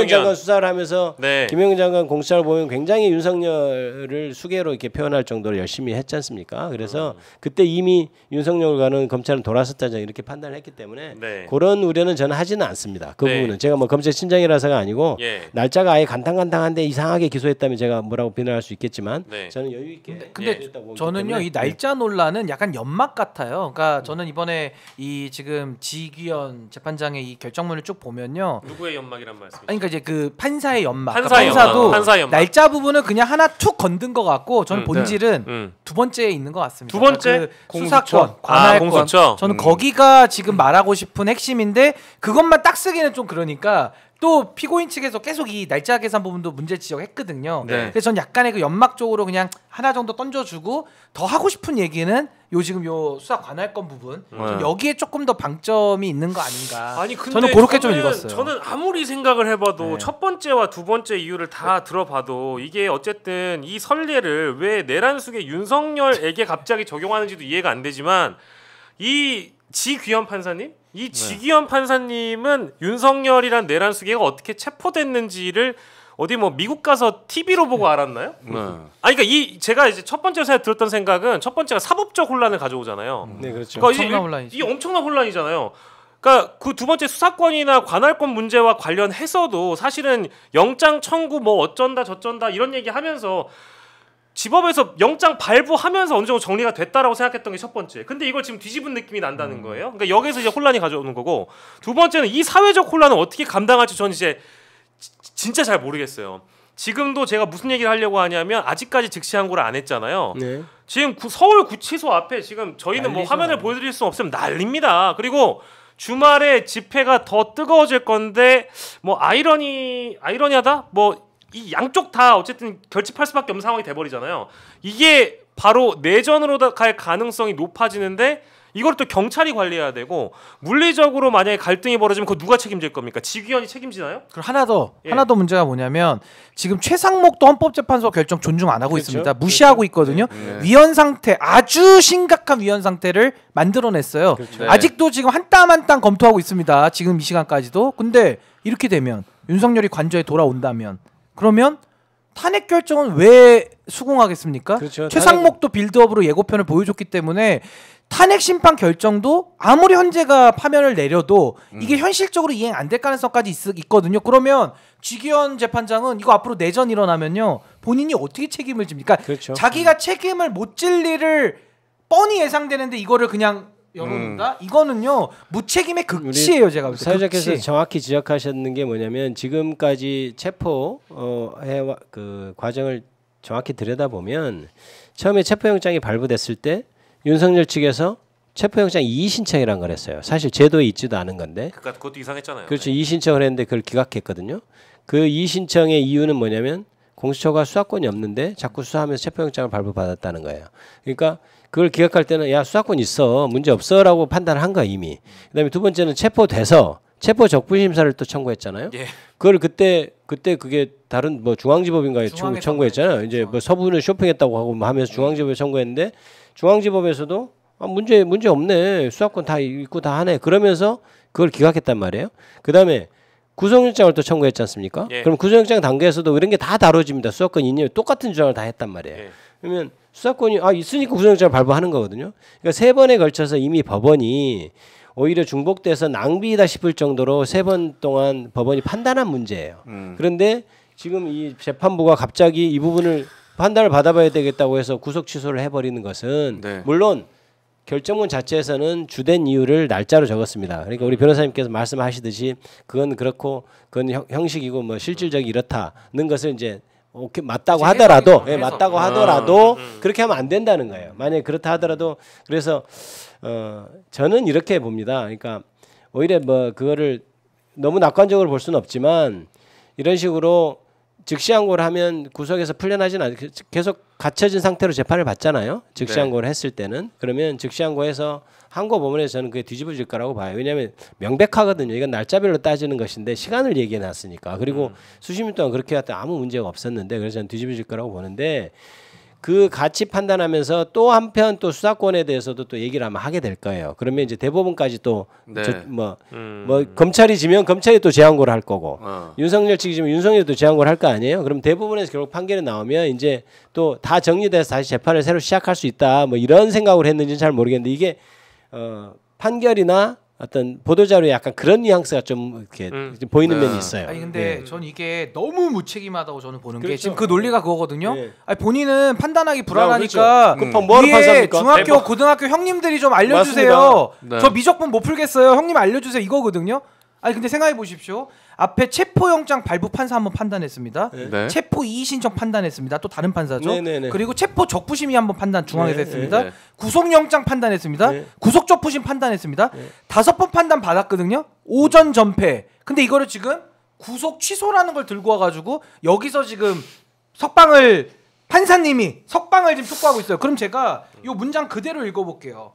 Speaker 3: 장관 수사를 하면서 김용현 장관 공수처를 보면 굉장히 윤석열을 수개로 이렇게 표현할 정도로 열심히 했지 않습니까? 그래서 그때 이미 윤석열과는 검찰은 돌아섰다 이렇게 판단을 했기 때문에 그런 우려는 저는 하지는 않습니다. 그 부분은 제가 뭐 검찰 친정이라서가 아니고 날짜가 아예 간당간당한데 이상하게 기소했다면 제가 뭐라고 비난할 수 있겠지만 저는 여유 있게.
Speaker 2: 근데 저는요 이 날짜 논란은 약간 연막 같아요. 그러니까 저는 이번에 이 지금 지귀현 재판장의 이 결정문을 쭉 보면요.
Speaker 1: 누구의 연막이란 말씀이죠?
Speaker 2: 그러니까 이제 그 판사의 연막.
Speaker 1: 판사도
Speaker 2: 날짜 부분은 그냥 하나 툭 건든 것 같고 저는 본질은 두 번째에 있는 것 같습니다.
Speaker 1: 두 번째
Speaker 2: 그 수사권, 관할권.
Speaker 1: 공수처.
Speaker 2: 저는 거기가 지금 말하고 싶은 핵심인데 그것만 딱 쓰기는 좀 그러니까. 또 피고인 측에서 계속 이 날짜 계산 부분도 문제 지적했거든요. 그래서 전 약간의 그 연막 쪽으로 그냥 하나 정도 던져주고 더 하고 싶은 얘기는 지금 수사 관할권 부분 좀 여기에 조금 더 방점이 있는 거 아닌가.
Speaker 1: 아니 근데
Speaker 2: 저는 그렇게 좀 읽었어요.
Speaker 1: 저는 아무리 생각을 해봐도 첫 번째와 두 번째 이유를 다 들어봐도 이게 어쨌든 이 선례를 왜 내란숙의 윤석열에게 갑자기 적용하는지도 이해가 안 되지만 이 지귀현 판사님? 이 지귀현 판사님은 윤석열이란 내란 수개가 어떻게 체포됐는지를 어디 뭐 미국 가서 TV로 보고 알았나요? 그러니까 제가 이제 첫 번째 들었던 생각은 첫 번째가 사법적 혼란을 가져오잖아요.
Speaker 3: 네, 그렇죠.
Speaker 1: 그러니까 엄청난 혼란이죠. 이 엄청난 혼란이잖아요. 그러니까 그 두 번째 수사권이나 관할권 문제와 관련해서도 사실은 영장 청구 뭐 어쩐다 저쩐다 이런 얘기하면서. 지법에서 영장 발부하면서 어느 정도 정리가 됐다라고 생각했던 게 첫 번째. 근데 이걸 지금 뒤집은 느낌이 난다는 거예요. 그러니까 여기서 이제 혼란이 가져오는 거고 두 번째는 이 사회적 혼란을 어떻게 감당할지 저는 이제 진짜 잘 모르겠어요. 지금도 제가 무슨 얘기를 하려고 하냐면 아직까지 즉시 항고를 안 했잖아요. 지금 서울구치소 앞에 지금 저희는 뭐 화면을 보여드릴 수 없으면 난립니다. 그리고 주말에 집회가 더 뜨거워질 건데 뭐 아이러니하다? 뭐 이 양쪽 다 어쨌든 결집할 수밖에 없는 상황이 돼버리잖아요. 이게 바로 내전으로 갈 가능성이 높아지는데 이걸 또 경찰이 관리해야 되고 물리적으로 만약에 갈등이 벌어지면 그거 누가 책임질 겁니까? 지귀현이 책임지나요?
Speaker 2: 그리고 하나 더 문제가 뭐냐면 지금 최상목도 헌법재판소 결정 존중 안 하고 있습니다. 무시하고 있거든요. 위헌 상태 아주 심각한 위헌 상태를 만들어냈어요. 아직도 지금 한 땀 한 땀 검토하고 있습니다. 지금 이 시간까지도. 근데 이렇게 되면 윤석열이 관저에 돌아온다면 그러면 탄핵 결정은 왜 수긍하겠습니까? 최상목도 빌드업으로 예고편을 보여줬기 때문에 탄핵 심판 결정도 아무리 헌재가 파면을 내려도 이게 현실적으로 이행 안 될 가능성까지 있거든요. 그러면 지귀현 재판장은 이거 앞으로 내전 일어나면요 본인이 어떻게 책임을 집니까? 자기가 책임을 못 질 일을 뻔히 예상되는데 이거를 그냥 열어놓는다? 이거는요 무책임의 극치예요. 제가 볼 때.
Speaker 3: 사회자께서 정확히 지적하셨는 게 뭐냐면 지금까지 체포 그 과정을 정확히 들여다보면 처음에 체포영장이 발부됐을 때 윤석열 측에서 체포영장 이의신청이라는 걸 했어요. 사실 제도에 있지도 않은 건데.
Speaker 1: 그것도 이상했잖아요.
Speaker 3: 그렇죠. 이의신청을 했는데 그걸 기각했거든요. 그 이의신청의 이유는 뭐냐면 공수처가 수사권이 없는데 자꾸 수사하면서 체포영장을 발부받았다는 거예요. 그러니까 그걸 기각할 때는 야 수사권 있어 문제 없어라고 판단을 한 거야 이미. 그다음에 두 번째는 체포돼서 체포 적부심사를 또 청구했잖아요. 그걸 그때 그게 다른 뭐 중앙지법인가에 청구했잖아요. 이제 뭐 서부는 쇼핑했다고 하고 뭐 하면서 중앙지법에 청구했는데 중앙지법에서도 문제 없네 수사권 다 있고 다 하네 그러면서 그걸 기각했단 말이에요. 그다음에 구속영장을 또 청구했지 않습니까? 그럼 구속영장 단계에서도 이런 게 다 다뤄집니다. 수사권 있냐 똑같은 주장을 다 했단 말이에요. 그러면 수사권이 있으니까 구속영장을 발부하는 거거든요. 그러니까 세 번에 걸쳐서 이미 법원이 오히려 중복돼서 낭비이다 싶을 정도로 3번 동안 법원이 판단한 문제예요. 그런데 지금 이 재판부가 갑자기 이 부분을 판단을 받아봐야 되겠다고 해서 구속 취소를 해버리는 것은 물론 결정문 자체에서는 주된 이유를 날짜로 적었습니다. 그러니까 우리 변호사님께서 말씀하시듯이 그건 그렇고 그건 형식이고 뭐 실질적이 이렇다는 것을 이제 오케이, 맞다고 하더라도 맞다고 하더라도 그렇게 하면 안 된다는 거예요. 만약에 그렇다 하더라도 그래서 저는 이렇게 봅니다. 그러니까 오히려 뭐 그거를 너무 낙관적으로 볼 수는 없지만 이런 식으로 즉시항고를 하면 구속에서 풀려나지는 않고 계속 갇혀진 상태로 재판을 받잖아요. 즉시항고를 했을 때는 그러면 즉시항고해서 항고 법원에서 저는 그게 뒤집어질 거라고 봐요. 왜냐하면 명백하거든요. 이건 날짜별로 따지는 것인데 시간을 얘기해놨으니까. 그리고 수십 년 동안 그렇게 했더니 아무 문제가 없었는데 그래서 저는 뒤집어질 거라고 보는데 그 가치 판단하면서 또 한편 또 수사권에 대해서도 또 얘기를 아마 하게 될 거예요. 그러면 이제 대법원까지 또 뭐 검찰이 지면 검찰이 또 재항고를 할 거고 윤석열 측이 지면 윤석열이 또 재항고를 할 거 아니에요. 그럼 대법원에서 결국 판결이 나오면 이제 또 다 정리돼서 다시 재판을 새로 시작할 수 있다. 뭐 이런 생각을 했는지는 잘 모르겠는데 이게 판결이나 어떤 보도자료에 약간 그런 뉘앙스가 좀 이렇게 보이는 면이 있어요.
Speaker 2: 아니 근데 전 이게 너무 무책임하다고 저는 보는 게 지금 그 논리가 그거거든요. 아니 본인은 판단하기 불안하니까 위에 중학교, 고등학교 형님들이 좀 알려주세요. 저 미적분 못 풀겠어요. 형님 알려주세요. 이거거든요. 아니 근데 생각해 보십시오. 앞에 체포영장 발부 판사 한번 판단했습니다. 체포 이의 신청 판단했습니다. 또 다른 판사죠. 그리고 체포 적부심의 한번 판단 중앙에서 했습니다. 구속영장 판단했습니다. 구속 적부심 판단했습니다. 5번 판단 받았거든요. 오전 전패. 근데 이거를 지금 구속 취소라는 걸 들고 와가지고 여기서 지금 판사님이 석방을 지금 촉구하고 있어요. 그럼 제가 이 문장 그대로 읽어볼게요.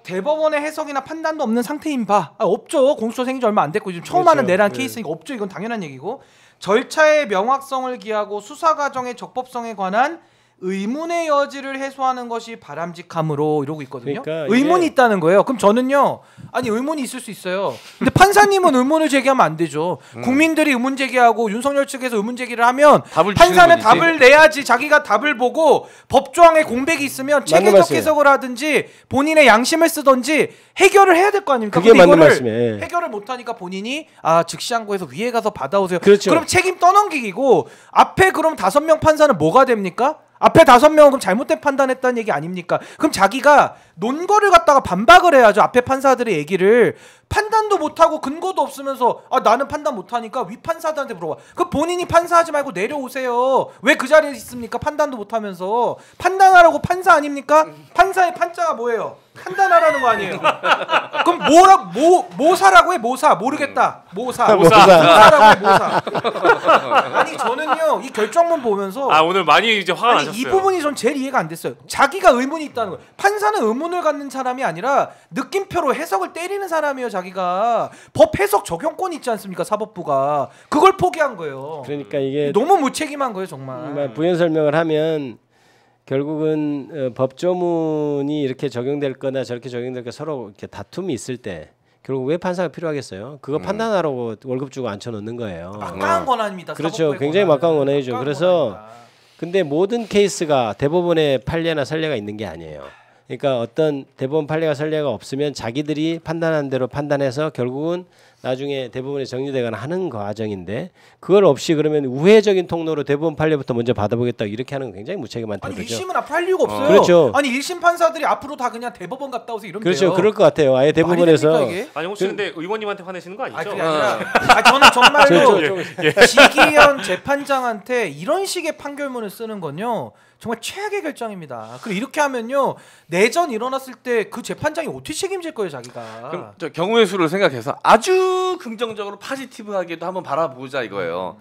Speaker 2: 대법원의 해석이나 판단도 없는 상태인 바 없죠. 공수처 생긴 지 얼마 안 됐고 지금 처음 하는 내란 케이스니까 없죠. 이건 당연한 얘기고 절차의 명확성을 기하고 수사 과정의 적법성에 관한 의문의 여지를 해소하는 것이 바람직함으로 이러고 있거든요. 그러니까 의문이 있다는 거예요. 그럼 저는요. 아니 의문이 있을 수 있어요. 근데 판사님은 의문을 제기하면 안 되죠. 국민들이 의문 제기하고 윤석열 측에서 의문 제기를 하면 판사는 답을 내야지. 자기가 답을 보고 법조항에 공백이 있으면 체계적 해석을 하든지 본인의 양심을 쓰든지 해결을 해야 될 거 아닙니까?
Speaker 3: 그게 맞는 말씀이에요.
Speaker 2: 해결을 못하니까 본인이 즉시항고해서 위에 가서 받아오세요.
Speaker 3: 그렇죠.
Speaker 2: 그럼 책임 떠넘기기고 앞에 그럼 5명 판사는 뭐가 됩니까? 앞에 5명은 그럼 잘못된 판단했다는 얘기 아닙니까? 그럼 자기가 논거를 갖다가 반박을 해야죠. 앞에 판사들의 얘기를 판단도 못하고 근거도 없으면서 나는 판단 못하니까 위 판사들한테 물어봐. 그럼 본인이 판사하지 말고 내려오세요. 왜 그 자리에 있습니까? 판단도 못하면서. 판단하라고 판사 아닙니까? 판사의 판자가 뭐예요? 판단하라는 거 아니에요. 그럼 모사라고 해. 모사. 모르겠다. 모사라고 해. 모사. 아니 저는요 이 결정문 보면서
Speaker 1: 오늘 많이 이제 화가 나셨어요.
Speaker 2: 이 부분이 전 제일 이해가 안 됐어요. 자기가 의문이 있다는 거예요. 판사는 의문을 갖는 사람이 아니라 느낌표로 해석을 때리는 사람이에요. 자기가 법 해석 적용권 있지 않습니까? 사법부가 그걸 포기한 거예요.
Speaker 3: 그러니까 이게
Speaker 2: 너무 무책임한 거예요, 정말.
Speaker 3: 부연 설명을 하면 결국은 법조문이 이렇게 적용될 거나 저렇게 적용될 거 서로 이렇게 다툼이 있을 때 결국 왜 판사가 필요하겠어요? 그거 판단하라고 월급 주고 앉혀놓는 거예요.
Speaker 2: 막강한 권한입니다.
Speaker 3: 그렇죠. 굉장히 막강한 권한이죠. 그래서 근데 모든 케이스가 대법원에 판례나 선례가 있는 게 아니에요. 그러니까 어떤 대법원 판례가 선례가 없으면 자기들이 판단한 대로 판단해서 결국은 나중에 대법원에 정리되거나 하는 과정인데 그걸 없이 그러면 우회적인 통로로 대법원 판례부터 먼저 받아보겠다 이렇게 하는 건 굉장히 무책임한 태도죠.
Speaker 2: 1심은 앞으로 할 이유가 없어요.
Speaker 3: 그렇죠.
Speaker 2: 아니 1심 판사들이 앞으로 다 그냥 대법원 갔다 오세요 이러면
Speaker 3: 그렇죠.
Speaker 2: 돼요.
Speaker 3: 그럴 것 같아요. 아예 대법원에서.
Speaker 1: 아니 혹시 근데 의원님한테 화내시는 거 아니죠?
Speaker 2: 그게 아니라 저는 정말로 지기현 재판장한테 이런 식의 판결문을 쓰는 건요. 정말 최악의 결정입니다. 그리고 이렇게 하면요 내전 일어났을 때 그 재판장이 어떻게 책임질 거예요, 자기가.
Speaker 4: 그럼 저 경우의 수를 생각해서 아주 긍정적으로 포지티브하게도 한번 바라보자 이거예요.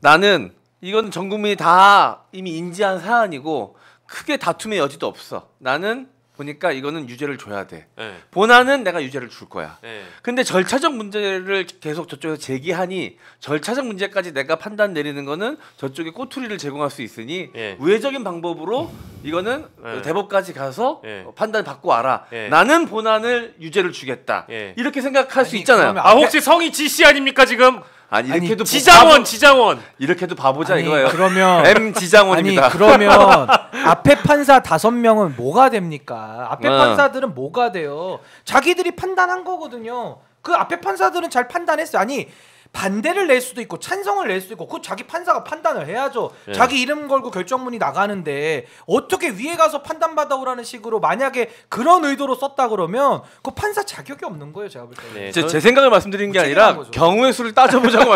Speaker 4: 나는 이건 전 국민이 다 이미 인지한 사안이고 크게 다툼의 여지도 없어. 나는 보니까 이거는 유죄를 줘야 돼. 본안은 내가 유죄를 줄 거야. 근데 절차적 문제를 계속 저쪽에서 제기하니 절차적 문제까지 내가 판단 내리는 거는 저쪽에 꼬투리를 제공할 수 있으니 우회적인 방법으로 이거는 대법까지 가서 판단 받고 와라. 나는 본안을 유죄를 주겠다. 이렇게 생각할 수 있잖아요.
Speaker 1: 혹시 성이 지씨 아닙니까 지금?
Speaker 4: 아니 이렇게도
Speaker 1: 지장원
Speaker 4: 이렇게도 바보자 이거예요.
Speaker 2: 그러면
Speaker 4: M 지장원입니다.
Speaker 2: 그러면 앞에 판사 5명은 뭐가 됩니까? 앞에 판사들은 뭐가 돼요? 자기들이 판단한 거거든요. 그 앞에 판사들은 잘 판단했어요. 아니 반대를 낼 수도 있고 찬성을 낼 수도 있고 그 자기 판사가 판단을 해야죠. 자기 이름 걸고 결정문이 나가는데 어떻게 위에 가서 판단 받아오라는 식으로 만약에 그런 의도로 썼다 그러면 그 판사 자격이 없는 거예요. 제가 볼 때.
Speaker 4: 제 생각을 말씀드리는 게 아니라 경우의 수를 따져보자고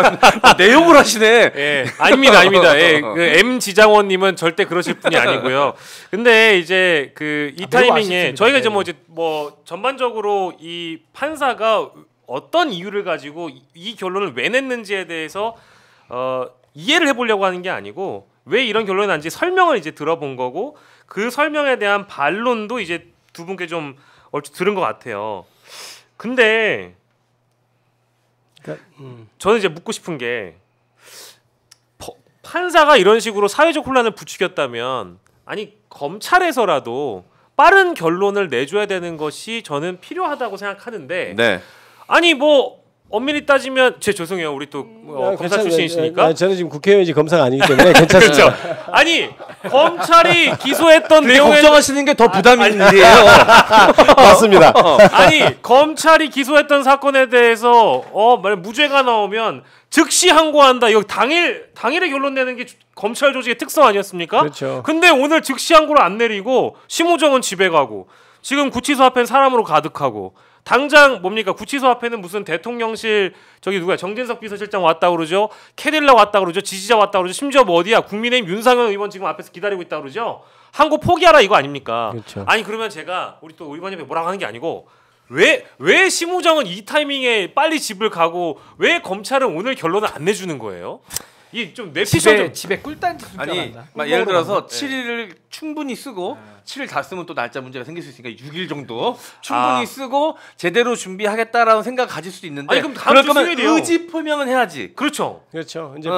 Speaker 4: 내용을 하시네.
Speaker 1: 아닙니다. 그 M 지장원님은 절대 그러실 분이 아니고요. 근데 이제 이 타이밍에 저희가 이제 뭐 전반적으로 이 판사가 어떤 이유를 가지고 이 결론을 왜 냈는지에 대해서 이해를 해보려고 하는 게 아니고 왜 이런 결론이 난지 설명을 이제 들어본 거고 그 설명에 대한 반론도 이제 두 분께 좀 얼추 들은 것 같아요. 근데 저는 이제 묻고 싶은 게 판사가 이런 식으로 사회적 혼란을 부추겼다면 아니 검찰에서라도 빠른 결론을 내줘야 되는 것이 저는 필요하다고 생각하는데
Speaker 4: 네.
Speaker 1: 아니 뭐 엄밀히 따지면 죄송해요 우리 또 검사 출신이시니까
Speaker 3: 저는 지금 국회의원이지 검사가 아니기 때문에 괜찮습니다.
Speaker 1: 그렇죠. 아니 검찰이 기소했던 내용에
Speaker 4: 걱정하시는 게 더 부담이 있는 일이에요.
Speaker 3: 맞습니다.
Speaker 1: 아니 검찰이 기소했던 사건에 대해서 만약 무죄가 나오면 즉시 항고한다. 이거 당일에 결론 내는 게 검찰 조직의 특성 아니었습니까?
Speaker 3: 그렇죠.
Speaker 1: 근데 오늘 즉시 항고를 안 내리고 심우정은 집에 가고 지금 구치소 앞엔 사람으로 가득하고 당장 뭡니까 구치소 앞에는 무슨 대통령실 저기 누구야 정진석 비서실장 왔다 그러죠. 캐딜라 왔다 그러죠. 지지자 왔다 그러죠. 심지어 뭐 어디야 국민의힘 윤상현 의원 지금 앞에서 기다리고 있다 그러죠. 항고 포기하라 이거 아닙니까?
Speaker 3: 그렇죠.
Speaker 1: 아니 그러면 제가 우리 또 의원님이 뭐라고 하는 게 아니고 왜 심우정은 이 타이밍에 빨리 집을 가고 왜 검찰은 오늘 결론을 안 내주는 거예요? 이 좀 뇌피셜
Speaker 2: 집에 꿀단지
Speaker 4: 아니 막 예를 들어서 7일을 충분히 쓰고 7일 다 쓰면 또 날짜 문제가 생길 수 있으니까 6일 정도 충분히 쓰고 제대로 준비하겠다라는 생각 가질 수도 있는데
Speaker 1: 아니, 그럼 다음 주 수요일이요.
Speaker 4: 의지 표명은 해야지.
Speaker 1: 그렇죠.
Speaker 3: 그렇죠. 이제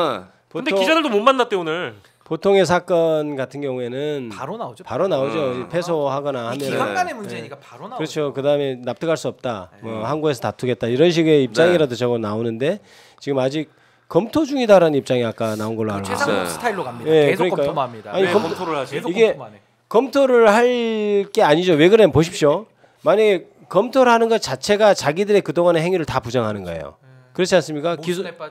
Speaker 1: 근데 기자들도 못 만났대 오늘.
Speaker 3: 보통의 사건 같은 경우에는
Speaker 2: 바로 나오죠.
Speaker 3: 바로 나오죠. 패소하거나 하면
Speaker 2: 기관 간의 문제니까 바로 나오죠.
Speaker 3: 그렇죠. 그다음에 납득할 수 없다. 뭐 항고해서 다투겠다. 이런 식의 입장이라도 적어 나오는데 지금 아직 검토 중이다라는 입장이 아까 나온 걸로 알고 있어요.
Speaker 2: 최상목 스타일로 갑니다.
Speaker 3: 예,
Speaker 2: 계속
Speaker 3: 그러니까요.
Speaker 2: 검토합니다.
Speaker 3: 아니,
Speaker 1: 검토를 하지.
Speaker 2: 계속
Speaker 3: 이게
Speaker 2: 검토만 해.
Speaker 3: 검토를 할 게 아니죠. 왜 그러냐면 보십시오. 만약에 검토를 하는 것 자체가 자기들의 그동안의 행위를 다 부정하는 거예요. 그렇지 않습니까?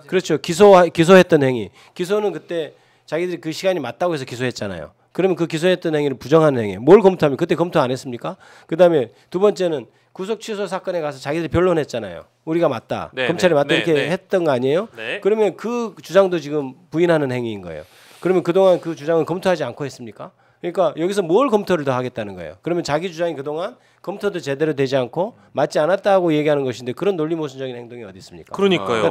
Speaker 3: 그렇죠. 기소했던 행위. 기소는 그때 자기들이 그 시간이 맞다고 해서 기소했잖아요. 그러면 그 기소했던 행위를 부정하는 행위. 뭘 검토하면 그때 검토 안 했습니까? 그다음에 두 번째는 구속 취소 사건에 가서 자기들이 변론했잖아요. 우리가 맞다.
Speaker 1: 네,
Speaker 3: 검찰이 맞다
Speaker 1: 네,
Speaker 3: 이렇게
Speaker 1: 네.
Speaker 3: 했던 거 아니에요?
Speaker 1: 네.
Speaker 3: 그러면 그 주장도 지금 부인하는 행위인 거예요. 그러면 그동안 그 주장은 검토하지 않고 했습니까? 그러니까 여기서 뭘 검토를 더 하겠다는 거예요. 그러면 자기 주장이 그동안 검토도 제대로 되지 않고 맞지 않았다고 얘기하는 것인데 그런 논리 모순적인 행동이 어디 있습니까?
Speaker 1: 그러니까요.
Speaker 3: 그러니까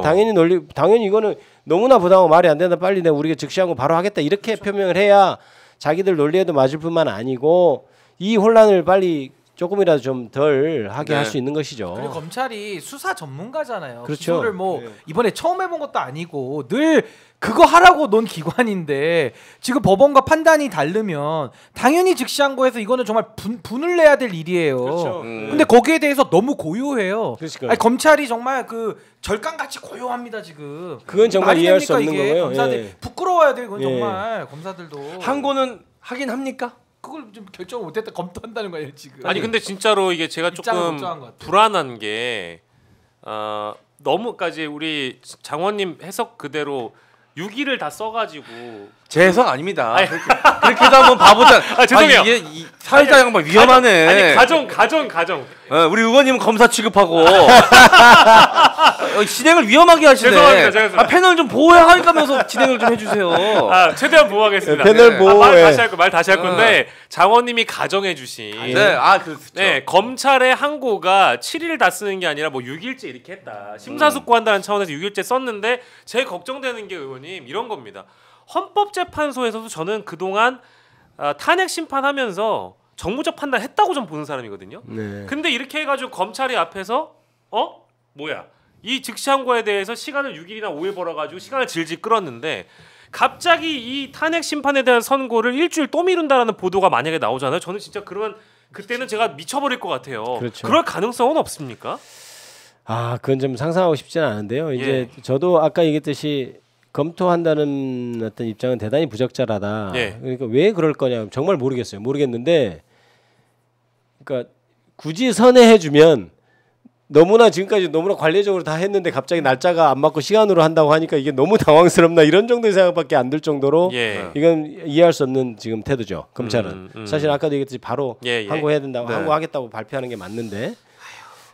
Speaker 3: 당연히 이거는 너무나 부당하고 말이 안 된다. 빨리 내가 우리가 즉시하고 바로 하겠다 이렇게 표명을 해야 자기들 논리에도 맞을 뿐만 아니고 이 혼란을 빨리 조금이라도 좀 덜 하게 할 수 있는 것이죠.
Speaker 2: 그리고 검찰이 수사 전문가잖아요.
Speaker 3: 그렇죠.
Speaker 2: 기소를 뭐 이번에 처음 해본 것도 아니고 늘 그거 하라고 논 기관인데 지금 법원과 판단이 다르면 당연히 즉시항고해서 이거는 정말 분을 내야 될 일이에요.
Speaker 3: 그렇죠.
Speaker 2: 근데 거기에 대해서 너무 고요해요.
Speaker 3: 그러니까요.
Speaker 2: 아니, 검찰이 정말 그 절간같이 고요합니다 지금.
Speaker 3: 그건 정말
Speaker 2: 말이
Speaker 3: 이해할 수
Speaker 2: 됩니까,
Speaker 3: 없는
Speaker 2: 이게?
Speaker 3: 거고요.
Speaker 2: 검사들
Speaker 3: 예.
Speaker 2: 부끄러워야 돼요. 이건
Speaker 3: 예.
Speaker 2: 정말 검사들도.
Speaker 4: 항고는 하긴 합니까?
Speaker 2: 그걸 좀 결정을 못했다 검토한다는 거예요 지금.
Speaker 1: 아니 근데 진짜로 이게 제가
Speaker 2: 입장을
Speaker 1: 조금
Speaker 2: 못 정한 것 같아요.
Speaker 1: 불안한 게 너무까지 우리 장원님 해석 그대로 6일을 다 써가지고
Speaker 4: 제 해석 아닙니다. 그렇게 해서 한번 봐보자.
Speaker 1: 죄송해요.
Speaker 4: 아니, 이게 사회자 양반 위험하네.
Speaker 1: 아니 가정.
Speaker 4: 우리 의원님은 검사 취급하고 진행을 위험하게 하시네.
Speaker 1: 죄송합니다.
Speaker 4: 패널 좀 보호하면서 진행을 좀 해주세요.
Speaker 1: 최대한 보호하겠습니다.
Speaker 3: 패널 보호.
Speaker 1: 말 다시 할 건데 장원님이 가정해주신
Speaker 4: 그렇죠.
Speaker 1: 검찰의 항고가 7일 다 쓰는 게 아니라 뭐 6일째 이렇게 했다. 심사숙고한다는 차원에서 6일째 썼는데 제일 걱정되는 게 의원님 이런 겁니다. 헌법재판소에서도 저는 그동안 탄핵 심판하면서 정무적 판단했다고 좀 보는 사람이거든요.
Speaker 3: 네.
Speaker 1: 근데 이렇게 해가지고 검찰이 앞에서 뭐야 이 즉시항고에 대해서 시간을 6일이나 5일 벌어가지고 시간을 질질 끌었는데 갑자기 이 탄핵 심판에 대한 선고를 일주일 또 미룬다라는 보도가 만약에 나오잖아요. 저는 진짜 그때는 제가 미쳐버릴 것 같아요.
Speaker 3: 그렇죠.
Speaker 1: 그럴 가능성은 없습니까?
Speaker 3: 그건 좀 상상하고 싶지는 않은데요. 이제 저도 아까 얘기했듯이 검토한다는 어떤 입장은 대단히 부적절하다. 그러니까 왜 그럴 거냐 정말 모르겠는데, 그러니까 굳이 선회해주면 너무나 지금까지 너무나 관례적으로 다 했는데 갑자기 날짜가 안 맞고 시간으로 한다고 하니까 이게 너무 당황스럽나 이런 정도의 생각밖에 안 들 정도로 이건 이해할 수 없는 지금 태도죠. 검찰은 사실 아까도 얘기했듯이 바로 항고해야 된다고 항고하겠다고 발표하는 게 맞는데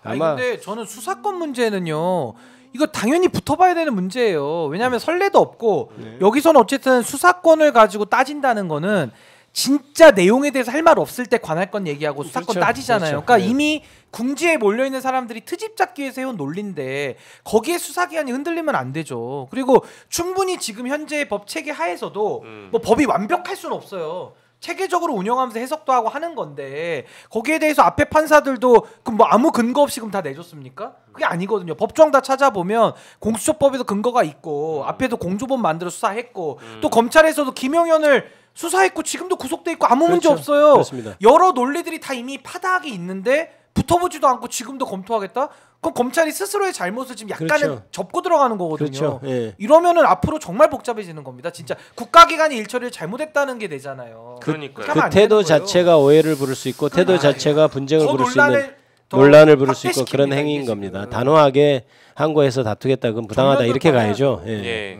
Speaker 3: 아마
Speaker 2: 근데 저는 수사권 문제는요. 이거 당연히 붙어봐야 되는 문제예요. 왜냐하면 선례도 없고 여기서는 어쨌든 수사권을 가지고 따진다는 거는 진짜 내용에 대해서 할 말 없을 때 관할권 얘기하고 수사권 따지잖아요. 그러니까 이미 궁지에 몰려있는 사람들이 트집 잡기 위해서 해온 논리인데 거기에 수사기관이 흔들리면 안 되죠. 그리고 충분히 지금 현재 법 체계 하에서도 뭐 법이 완벽할 수는 없어요. 체계적으로 운영하면서 해석도 하고 하는 건데 거기에 대해서 앞에 판사들도 그럼 뭐 아무 근거 없이 그럼 다 내줬습니까? 그게 아니거든요. 법정 다 찾아보면 공수처법에도 근거가 있고 앞에도 공조본 만들어 수사했고 또 검찰에서도 김용현을 수사했고 지금도 구속돼 있고 아무 문제 없어요.
Speaker 3: 그렇습니다.
Speaker 2: 여러 논리들이 다 이미 파다하게 있는데 붙어보지도 않고 지금도 검토하겠다? 그럼 검찰이 스스로의 잘못을 지금 약간은 접고 들어가는 거거든요.
Speaker 3: 예.
Speaker 2: 이러면은 앞으로 정말 복잡해지는 겁니다. 진짜 국가기관이 일처리를 잘못했다는 게 되잖아요.
Speaker 1: 그러니까
Speaker 3: 그 태도 자체가 오해를 부를 수 있고 태도 자체가 분쟁을 부를 수 있는 논란을 부를 수 있고 그런 행위인 겁니다. 단호하게 항고해서 다투겠다 그건 부당하다 이렇게 가야죠. 예.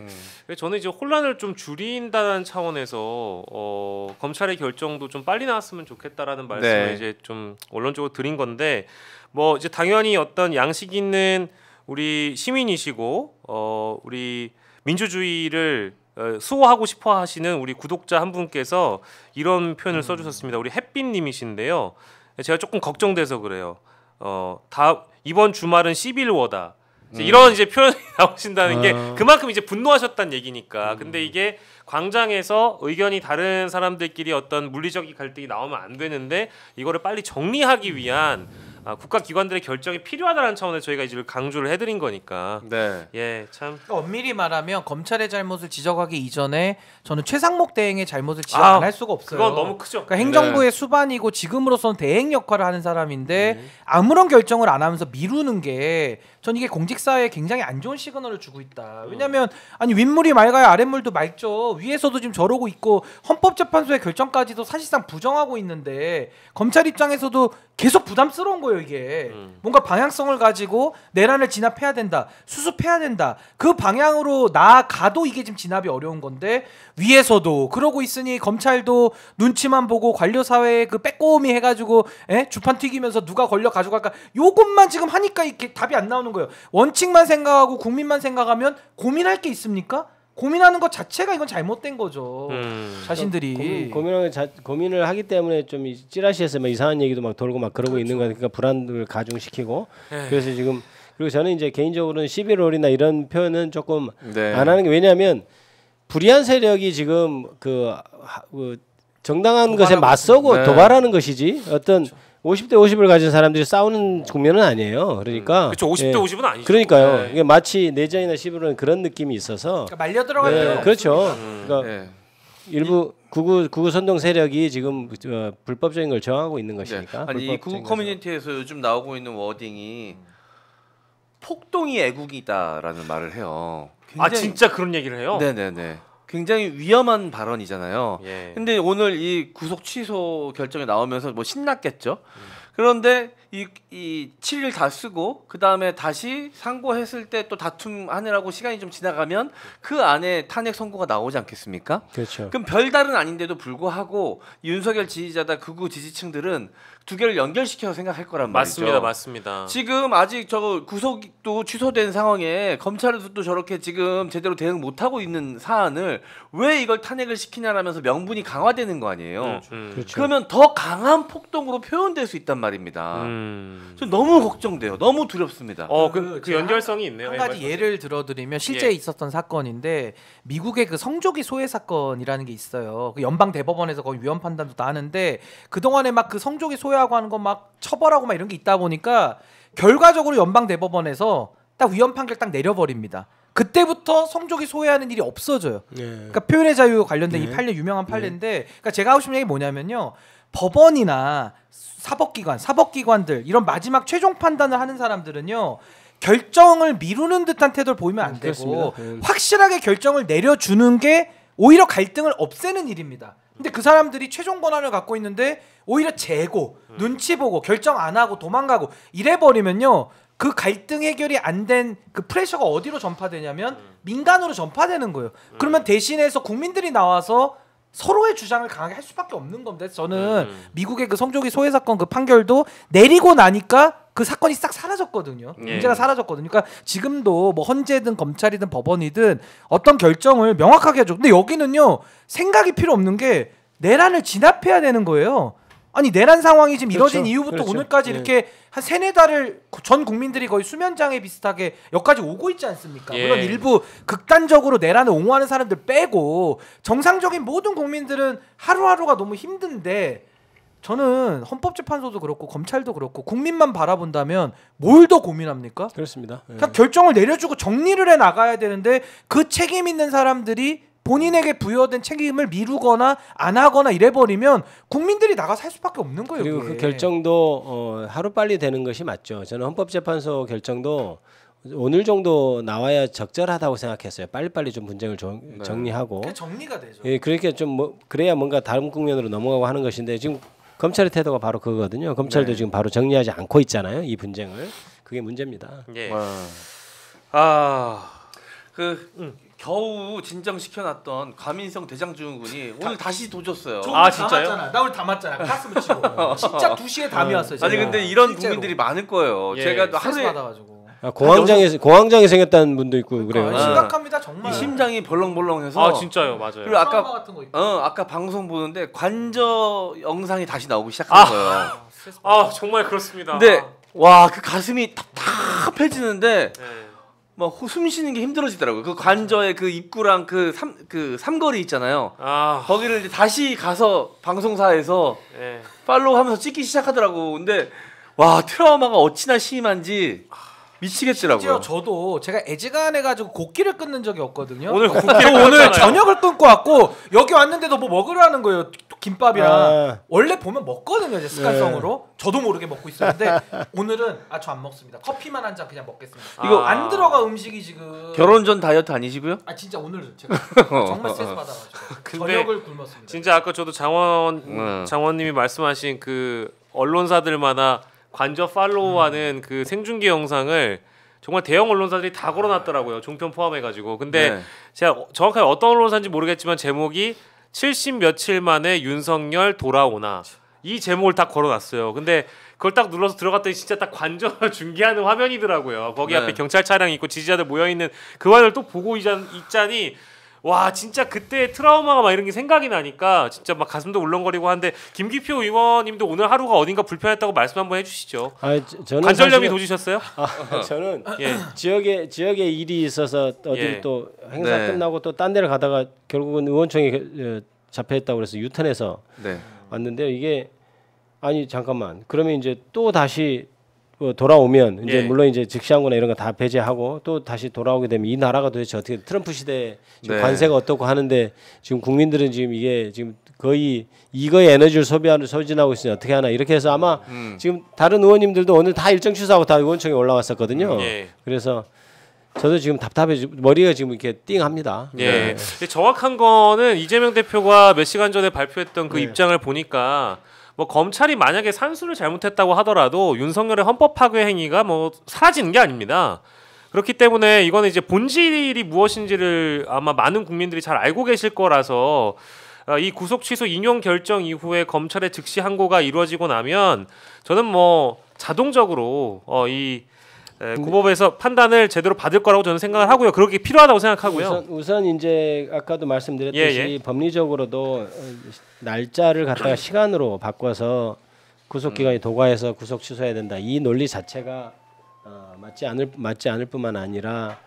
Speaker 1: 저는 이제 혼란을 좀 줄인다는 차원에서 검찰의 결정도 좀 빨리 나왔으면 좋겠다라는 말씀을 이제 좀 원론적으로 드린 건데 뭐 이제 당연히 어떤 양식 있는 우리 시민이시고 우리 민주주의를 수호하고 싶어 하시는 우리 구독자 한 분께서 이런 표현을 써주셨습니다. 우리 햇빛님이신데요. 제가 조금 걱정돼서 그래요. 이번 주말은 11워다. 이런 이제 표현이 나오신다는 게 그만큼 이제 분노하셨다는 얘기니까. 근데 이게 광장에서 의견이 다른 사람들끼리 어떤 물리적 갈등이 나오면 안 되는데 이거를 빨리 정리하기 위한 국가기관들의 결정이 필요하다는 차원에서 저희가 이제 강조를 해드린 거니까. 예, 참.
Speaker 2: 그러니까 엄밀히 말하면 검찰의 잘못을 지적하기 이전에 저는 최상목 대행의 잘못을 지적 안 할 수가 없어요.
Speaker 1: 그건 너무 크죠.
Speaker 2: 그러니까 행정부의 수반이고 지금으로서는 대행 역할을 하는 사람인데 아무런 결정을 안 하면서 미루는 게 전 이게 공직사회에 굉장히 안 좋은 시그널을 주고 있다. 왜냐하면 아니 윗물이 맑아야 아랫물도 맑죠. 위에서도 지금 저러고 있고 헌법재판소의 결정까지도 사실상 부정하고 있는데 검찰 입장에서도 계속 부담스러운 거예요 이게. 뭔가 방향성을 가지고 내란을 진압해야 된다. 수습해야 된다. 그 방향으로 나아가도 이게 지금 진압이 어려운 건데 위에서도 그러고 있으니 검찰도 눈치만 보고 관료사회에 그 빼꼼히 해가지고 주판 튀기면서 누가 걸려 가져갈까 요것만 지금 하니까 이렇게 답이 안 나오는 거예요. 원칙만 생각하고 국민만 생각하면 고민할 게 있습니까? 고민하는 것 자체가 이건 잘못된 거죠. 자신들이
Speaker 3: 고민을 하기 때문에 좀 찌라시에서 막 이상한 얘기도 막 돌고 막 그러고 있는 거니까 불안을 가중시키고 그래서 지금 그리고 저는 이제 개인적으로는 11월이나 이런 표현은 조금 안 하는 게 왜냐하면 불의한 세력이 지금 그 정당한 것에 맞서고 도발하는 것이지 어떤 50대 50을 가진 사람들이 싸우는 국면은 아니에요. 그러니까
Speaker 1: 그렇죠. 50대 50은 아니죠.
Speaker 3: 그러니까요. 이게 마치 내전이나 11월은 그런 느낌이 있어서
Speaker 2: 그러니까 말려 들어갈 필요
Speaker 3: 그렇죠. 그러니까 일부 구구 선동 세력이 지금 불법적인 걸 저항하고 있는 것이니까.
Speaker 4: 아니 이 구구 커뮤니티에서 요즘 나오고 있는 워딩이 폭동이 애국이다라는 말을 해요.
Speaker 1: 굉장히... 진짜 그런 얘기를 해요?
Speaker 4: 네네네. 굉장히 위험한 발언이잖아요. 근데 오늘 이 구속 취소 결정이 나오면서 뭐 신났겠죠. 그런데 이 7일 다 쓰고 그 다음에 다시 상고했을 때 또 다툼하느라고 시간이 좀 지나가면 그 안에 탄핵 선고가 나오지 않겠습니까?
Speaker 3: 그렇죠.
Speaker 4: 그럼 별다른 아닌데도 불구하고 윤석열 지지자다 극우 지지층들은 두 개를 연결시켜서 생각할 거란 말이죠.
Speaker 1: 맞습니다.
Speaker 4: 지금 아직 저 구속도 취소된 상황에 검찰에서도 저렇게 지금 제대로 대응 못 하고 있는 사안을 왜 이걸 탄핵을 시키냐라면서 명분이 강화되는 거 아니에요.
Speaker 3: 그렇죠.
Speaker 4: 그러면 더 강한 폭동으로 표현될 수 있단 말입니다. 저 너무 걱정돼요. 너무 두렵습니다.
Speaker 1: 그 연결성이 있네요.
Speaker 2: 한 가지 예를 들어드리면 실제 있었던 사건인데 미국의 그 성조기 소외 사건이라는 게 있어요. 그 연방 대법원에서 거의 위헌 판단도 나는데 그 동안에 막 그 성조기 소외하고 하는 거 막 처벌하고 막 이런 게 있다 보니까 결과적으로 연방 대법원에서 딱 위헌 판결 딱 내려버립니다. 그때부터 성조기 소외하는 일이 없어져요. 그러니까 표현의 자유 관련된 이 판례 유명한 판례인데 그러니까 제가 하고 싶은 얘기 뭐냐면요. 법원이나 사법기관들 이런 마지막 최종 판단을 하는 사람들은요. 결정을 미루는 듯한 태도를 보이면 안 되고 확실하게 결정을 내려주는 게 오히려 갈등을 없애는 일입니다. 근데 그 사람들이 최종 권한을 갖고 있는데 오히려 재고 눈치 보고 결정 안 하고 도망가고 이래버리면요. 그 갈등 해결이 안 된 그 프레셔가 어디로 전파되냐면 민간으로 전파되는 거예요. 그러면 대신해서 국민들이 나와서 서로의 주장을 강하게 할 수밖에 없는 겁니다. 저는 미국의 그 성조기 소외 사건 그 판결도 내리고 나니까 그 사건이 싹 사라졌거든요. 문제가 사라졌거든요. 그러니까 지금도 뭐 헌재든 검찰이든 법원이든 어떤 결정을 명확하게 하죠. 근데 여기는요. 생각이 필요 없는 게 내란을 진압해야 되는 거예요. 아니 내란 상황이 지금 이뤄진
Speaker 3: 그렇죠.
Speaker 2: 이후부터
Speaker 3: 그렇죠.
Speaker 2: 오늘까지
Speaker 3: 네.
Speaker 2: 이렇게 한 3-4달을 전 국민들이 거의 수면장애 비슷하게 여기까지 오고 있지 않습니까?
Speaker 1: 예.
Speaker 2: 물론 일부 극단적으로 내란을 옹호하는 사람들 빼고 정상적인 모든 국민들은 하루하루가 너무 힘든데 저는 헌법재판소도 그렇고 검찰도 그렇고 국민만 바라본다면 뭘 더 고민합니까?
Speaker 3: 그렇습니다.
Speaker 2: 그냥 결정을 내려주고 정리를 해 나가야 되는데 그 책임 있는 사람들이 본인에게 부여된 책임을 미루거나 안 하거나 이래버리면 국민들이 나가 살 수밖에 없는 거예요.
Speaker 3: 그리고
Speaker 2: 그게.
Speaker 3: 그 결정도 하루빨리 되는 것이 맞죠. 저는 헌법재판소 결정도 오늘 정도 나와야 적절하다고 생각했어요. 빨리빨리 좀 분쟁을 정리하고.
Speaker 2: 그게 정리가 되죠.
Speaker 3: 예, 그렇게 좀 뭐 그래야 뭔가 다른 국면으로 넘어가고 하는 것인데 지금 검찰의 태도가 바로 그거거든요. 검찰도 지금 바로 정리하지 않고 있잖아요. 이 분쟁을. 그게 문제입니다.
Speaker 1: 예.
Speaker 4: 겨우 진정시켜놨던 과민성 대장증후군이 오늘 다시 도졌어요.
Speaker 1: 진짜요?
Speaker 2: 나 오늘 다 맞잖아. 가슴을 치고. 진짜 2시에 담이 왔어요.
Speaker 4: 아니 근데 이런
Speaker 2: 실제로.
Speaker 4: 국민들이 많을 거예요.
Speaker 1: 예.
Speaker 4: 제가
Speaker 2: 스트레스
Speaker 4: 하루에
Speaker 2: 받아가지고.
Speaker 3: 공황장애 생겼다는 분도 있고 그래요.
Speaker 2: 심각합니다 정말.
Speaker 4: 이 심장이 벌렁벌렁해서.
Speaker 1: 진짜요, 맞아요.
Speaker 4: 그리고 아까
Speaker 2: 같은 거 있고.
Speaker 4: 아까 방송 보는데 관저 영상이 다시 나오기 시작한 거예요.
Speaker 1: 정말 그렇습니다.
Speaker 4: 근데 와 그 가슴이 답답해지는데
Speaker 1: 네.
Speaker 4: 막 숨 쉬는 게 힘들어지더라고요. 그 관저의 그 입구랑 그 삼거리 있잖아요. 거기를 이제 다시 가서 방송사에서
Speaker 1: 네.
Speaker 4: 팔로우하면서 찍기 시작하더라고. 근데 와 트라우마가 어찌나 심한지 미치겠더라고요.
Speaker 2: 저도 제가 애지간해가지고 곡기를 끊는 적이 없거든요.
Speaker 1: 오늘
Speaker 2: 오늘 저녁을 끊고 왔고 여기 왔는데도 뭐 먹으라는 거예요. 김밥이랑 원래 보면 먹거든요. 이제 습관성으로 저도 모르게 먹고 있었는데 오늘은 저 안 먹습니다. 커피만 한 잔 그냥 먹겠습니다. 이거 안 들어가 음식이 지금.
Speaker 4: 결혼 전 다이어트 아니시고요?
Speaker 2: 진짜 오늘 제가 정말 스트레스 받아가지고 저녁을 굶었습니다.
Speaker 1: 진짜 아까 저도 장원님이 말씀하신 그 언론사들마다 관저 팔로우하는 그 생중계 영상을 정말 대형 언론사들이 다 걸어놨더라고요. 종편 포함해가지고. 근데 제가 정확하게 어떤 언론사인지 모르겠지만 제목이 70 며칠 만에 윤석열 돌아오나 이 제목을 딱 걸어놨어요. 근데 그걸 딱 눌러서 들어갔더니 진짜 딱 관저 중계하는 화면이더라고요. 거기 앞에 경찰 차량이 있고 지지자들 모여있는 그 화면을 또 보고 있자니 와 진짜 그때 트라우마가 막 이런 게 생각이 나니까 진짜 막 가슴도 울렁거리고 하는데 김기표 의원님도 오늘 하루가 어딘가 불편했다고 말씀 한번 해주시죠.
Speaker 3: 저는
Speaker 1: 관절염이 도지셨어요?
Speaker 3: 저는 지역에 일이 있어서 어디 또 행사 끝나고 또 딴 데를 가다가 결국은 의원총회 잡혀있다고 그래서 유턴해서 왔는데요. 이게 잠깐만 그러면 이제 또 다시 돌아오면 이제 물론 이제 즉시항구나 이런 거 다 배제하고 또 다시 돌아오게 되면 이 나라가 도대체 어떻게 트럼프 시대 지금 관세가 어떻고 하는데 지금 국민들은 지금 이게 지금 거의 이거에 에너지를 소진하고 있으니 어떻게 하나 이렇게 해서 아마 지금 다른 의원님들도 오늘 다 일정 취소하고 다 의원총회 올라왔었거든요. 그래서 저도 지금 답답해 머리가 지금 이렇게 띵합니다.
Speaker 1: 정확한 거는 이재명 대표가 몇 시간 전에 발표했던 그 입장을 보니까 뭐 검찰이 만약에 산수를 잘못했다고 하더라도 윤석열의 헌법 파괴 행위가 뭐 사라지는 게 아닙니다. 그렇기 때문에 이거는 이제 본질이 무엇인지를 아마 많은 국민들이 잘 알고 계실 거라서 이 구속 취소 인용 결정 이후에 검찰의 즉시 항고가 이루어지고 나면 저는 뭐 자동적으로 이 고법에서 판단을 제대로 받을 거라고 저는 생각을 하고요. 그렇게 필요하다고 생각하고요.
Speaker 3: 우선 이제 아까도 말씀드렸듯이 법리적으로도 날짜를 갖다가 시간으로 바꿔서 구속 기간이 도과해서 구속 취소해야 된다. 이 논리 자체가 맞지 않을 뿐만 아니라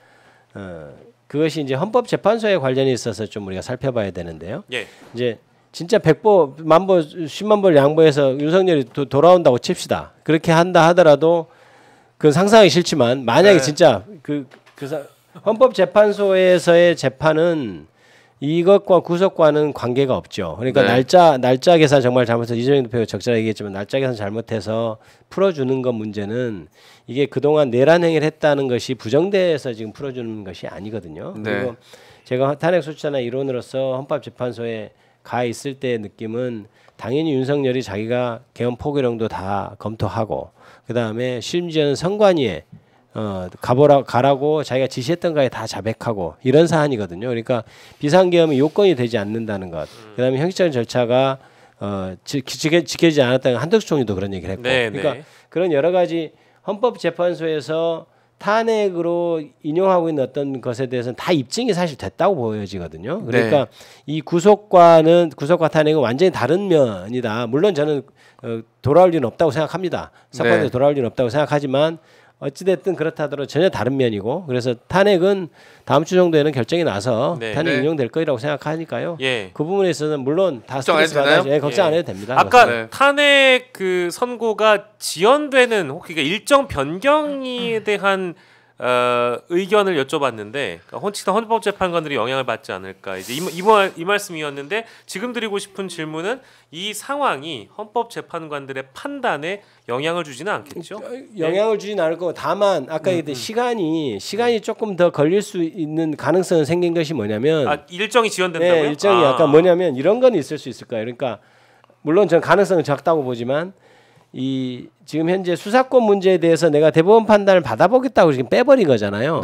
Speaker 3: 그것이 이제 헌법재판소에 관련이 있어서 좀 우리가 살펴봐야 되는데요. 이제 진짜 100보, 만보, 10만 보를 양보해서 윤석열이 돌아온다고 칩시다. 그렇게 한다 하더라도 그건 상상하기 싫지만 만약에 진짜 헌법재판소에서의 재판은 이것과 구속과는 관계가 없죠. 그러니까 날짜 계산 정말 잘못해서 이재명 대표가 적절하게 얘기했지만 날짜 계산 잘못해서 풀어주는 것 문제는 이게 그동안 내란 행위를 했다는 것이 부정돼서 지금 풀어주는 것이 아니거든요. 그리고 제가 탄핵소추자나 이론으로서 헌법재판소에 가 있을 때의 느낌은 당연히 윤석열이 자기가 개헌 포기령도 다 검토하고 그 다음에 심지어는 선관위에 가라고 자기가 지시했던 거에 다 자백하고 이런 사안이거든요. 그러니까 비상계엄이 요건이 되지 않는다는 것. 그 다음에 형식적인 절차가 지켜지지 않았다는 한덕수 총리도 그런 얘기를 했고. 그러니까 그런 여러 가지 헌법재판소에서 탄핵으로 인용하고 있는 어떤 것에 대해서는 다 입증이 사실 됐다고 보여지거든요. 그러니까 이 구속과 탄핵은 완전히 다른 면이다. 물론 저는 돌아올 일은 없다고 생각합니다. 사건에 돌아올 일은 없다고 생각하지만 어찌됐든 그렇다 하더라도 전혀 다른 면이고 그래서 탄핵은 다음 주 정도에는 결정이 나서 탄핵 인용될 거라고 생각하니까요. 그 부분에 있어서는 물론 다 스트레스 받아서 걱정 안 해도 됩니다.
Speaker 1: 아까 탄핵 그 선고가 지연되는 혹시 일정 변경에 대한 의견을 여쭤봤는데 혹시 헌법재판관들이 영향을 받지 않을까 이제 이 말씀이었는데 지금 드리고 싶은 질문은 이 상황이 헌법재판관들의 판단에 영향을 주지는 않겠죠?
Speaker 3: 영향을 주지는 않을 거고 다만 아까 얘기했던 시간이 조금 더 걸릴 수 있는 가능성은 생긴 것이 뭐냐면
Speaker 1: 일정이 지연된다고요?
Speaker 3: 일정이 약간 뭐냐면 이런 건 있을 수 있을 거예요. 그러니까 물론 저는 가능성은 적다고 보지만 이 지금 현재 수사권 문제에 대해서 내가 대법원 판단을 받아보겠다고 지금 빼버린 거잖아요.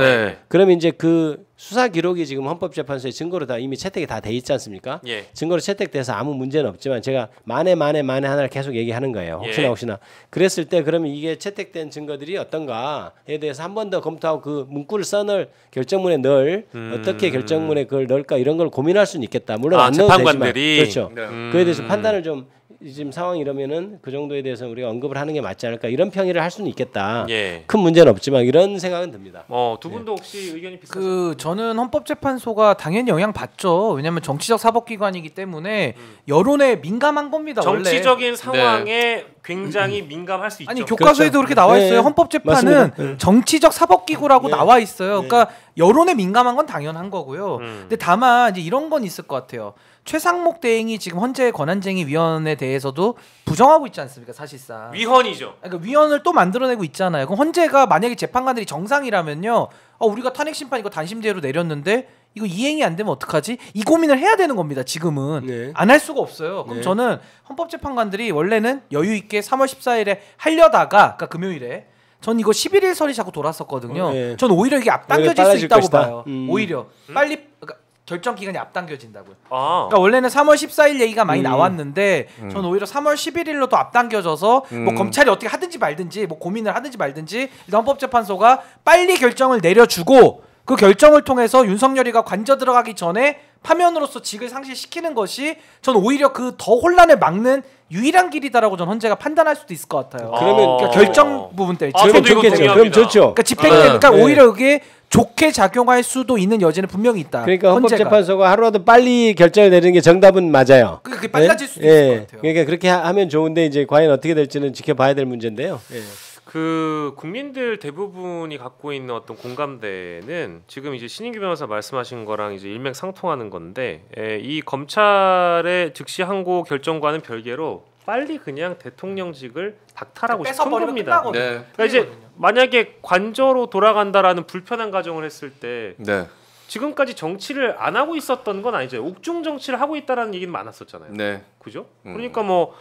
Speaker 3: 그러면 이제 그 수사 기록이 지금 헌법재판소에 증거로 다 이미 채택이 다 돼 있지 않습니까? 증거로 채택돼서 아무 문제는 없지만 제가 만에 하나를 계속 얘기하는 거예요. 혹시나 그랬을 때 그러면 이게 채택된 증거들이 어떤가에 대해서 한 번 더 검토하고 그 문구를 써넣을 결정문에 넣을 어떻게 결정문에 그걸 넣을까 이런 걸 고민할 수는 있겠다. 물론 안 넣어도 되지만 그렇죠. 그에 대해서 판단을 좀 지금 상황이 이러면은 그 정도에 대해서 우리가 언급을 하는 게 맞지 않을까 이런 평의를 할 수는 있겠다. 큰 문제는 없지만 이런 생각은 듭니다.
Speaker 1: 두 분도 혹시 의견이 비슷하세요?
Speaker 2: 저는 헌법재판소가 당연히 영향 받죠. 왜냐하면 정치적 사법기관이기 때문에 여론에 민감한 겁니다.
Speaker 1: 정치적인 상황에 굉장히 민감할 수 있죠.
Speaker 2: 아니 교과서에도 그렇게 나와 있어요. 헌법재판은 정치적 사법기구라고 나와 있어요. 그러니까 여론에 민감한 건 당연한 거고요. 근데 다만 이제 이런 건 있을 것 같아요. 최상목 대행이 지금 헌재 권한쟁의위원회 대해서도 부정하고 있지 않습니까? 사실상
Speaker 1: 위헌이죠.
Speaker 2: 그러니까 위헌을 또 만들어내고 있잖아요. 그럼 헌재가 만약에 재판관들이 정상이라면요, 우리가 탄핵 심판 이거 단심제로 내렸는데 이거 이행이 안 되면 어떡하지? 이 고민을 해야 되는 겁니다. 지금은 안 할 수가 없어요. 그럼 저는 헌법재판관들이 원래는 여유 있게 3월 14일에 하려다가 그러니까 금요일에 전 이거 11일설이 자꾸 돌았었거든요. 전 오히려 이게 앞당겨질 수 있다고 것이다. 봐요. 오히려 빨리 그러니까 결정 기간이 앞당겨진다고요. 그러니까 원래는 3월 14일 얘기가 많이 나왔는데 전 오히려 3월 11일로 또 앞당겨져서 뭐 검찰이 어떻게 하든지 말든지 뭐 고민을 하든지 말든지 일단 헌법재판소가 빨리 결정을 내려주고 그 결정을 통해서 윤석열이가 관저 들어가기 전에 파면으로서 직을 상실시키는 것이 전 오히려 그 더 혼란을 막는 유일한 길이다라고 전 헌재가 판단할 수도 있을 것 같아요.
Speaker 3: 그러면
Speaker 2: 그러니까 결정 부분 때
Speaker 3: 그럼 좋겠죠. 그럼 좋죠.
Speaker 2: 그러니까 집행 그러니까 오히려 그게 좋게 작용할 수도 있는 여지는 분명히 있다.
Speaker 3: 그러니까 헌법재판소가 하루라도 빨리 결정을 내리는 게 정답은 맞아요.
Speaker 2: 그게 빨라질 수도 있을 것 같아요.
Speaker 3: 그러니까 그렇게 하면 좋은데 이제 과연 어떻게 될지는 지켜봐야 될 문제인데요.
Speaker 1: 그 국민들 대부분이 갖고 있는 어떤 공감대는 지금 이제 신인규 변호사 말씀하신 거랑 이제 일맥상통하는 건데 이 검찰의 즉시 항고 결정과는 별개로 빨리 그냥 대통령직을 박탈하고 싶은 겁니다. 그러니까 이제 만약에 관저로 돌아간다라는 불편한 가정을 했을 때 지금까지 정치를 안 하고 있었던 건 아니죠. 옥중 정치를 하고 있다라는 얘기는 많았었잖아요. 그죠? 그러니까 뭐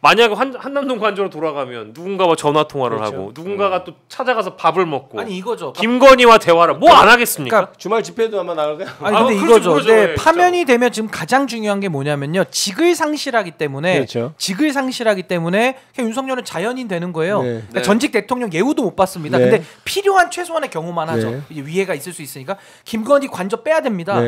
Speaker 1: 만약에 한남동 관저로 돌아가면 누군가와 전화 통화를 하고 누군가가 또 찾아가서 밥을 먹고
Speaker 2: 아니 이거죠.
Speaker 1: 김건희와 대화를 뭐 안 하겠습니까?
Speaker 3: 그러니까 주말 집회도 아마 나갈까요?
Speaker 2: 아니 근데 이거죠. 네, 파면이 되면 지금 가장 중요한 게 뭐냐면요. 직을 상실하기 때문에 직을 상실하기 때문에 그냥 윤석열은 자연인 되는 거예요. 그러니까 전직 대통령 예우도 못 받습니다. 근데 필요한 최소한의 경우만 하죠. 이제 위해가 있을 수 있으니까 김건희 관저 빼야 됩니다.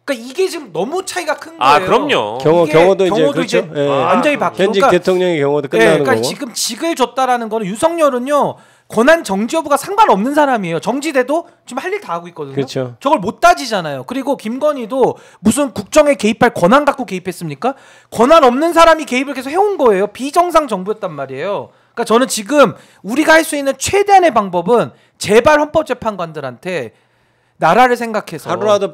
Speaker 2: 그러니까 이게 지금 너무 차이가 큰 거예요.
Speaker 1: 그럼요.
Speaker 3: 경우도 이제 그렇죠.
Speaker 2: 완전히 바뀌고
Speaker 3: 현직 대통령의 경우도 끝나는
Speaker 2: 그러니까
Speaker 3: 거고.
Speaker 2: 지금 직을 줬다라는 거는 윤석열은요. 권한 정지 여부가 상관없는 사람이에요. 정지돼도 지금 할 일 다 하고 있거든요.
Speaker 3: 그렇죠.
Speaker 2: 저걸 못 따지잖아요. 그리고 김건희도 무슨 국정에 개입할 권한 갖고 개입했습니까? 권한 없는 사람이 개입을 계속 해온 거예요. 비정상 정부였단 말이에요. 그러니까 저는 지금 우리가 할 수 있는 최대한의 방법은 제발 헌법재판관들한테 나라를 생각해서 하루라도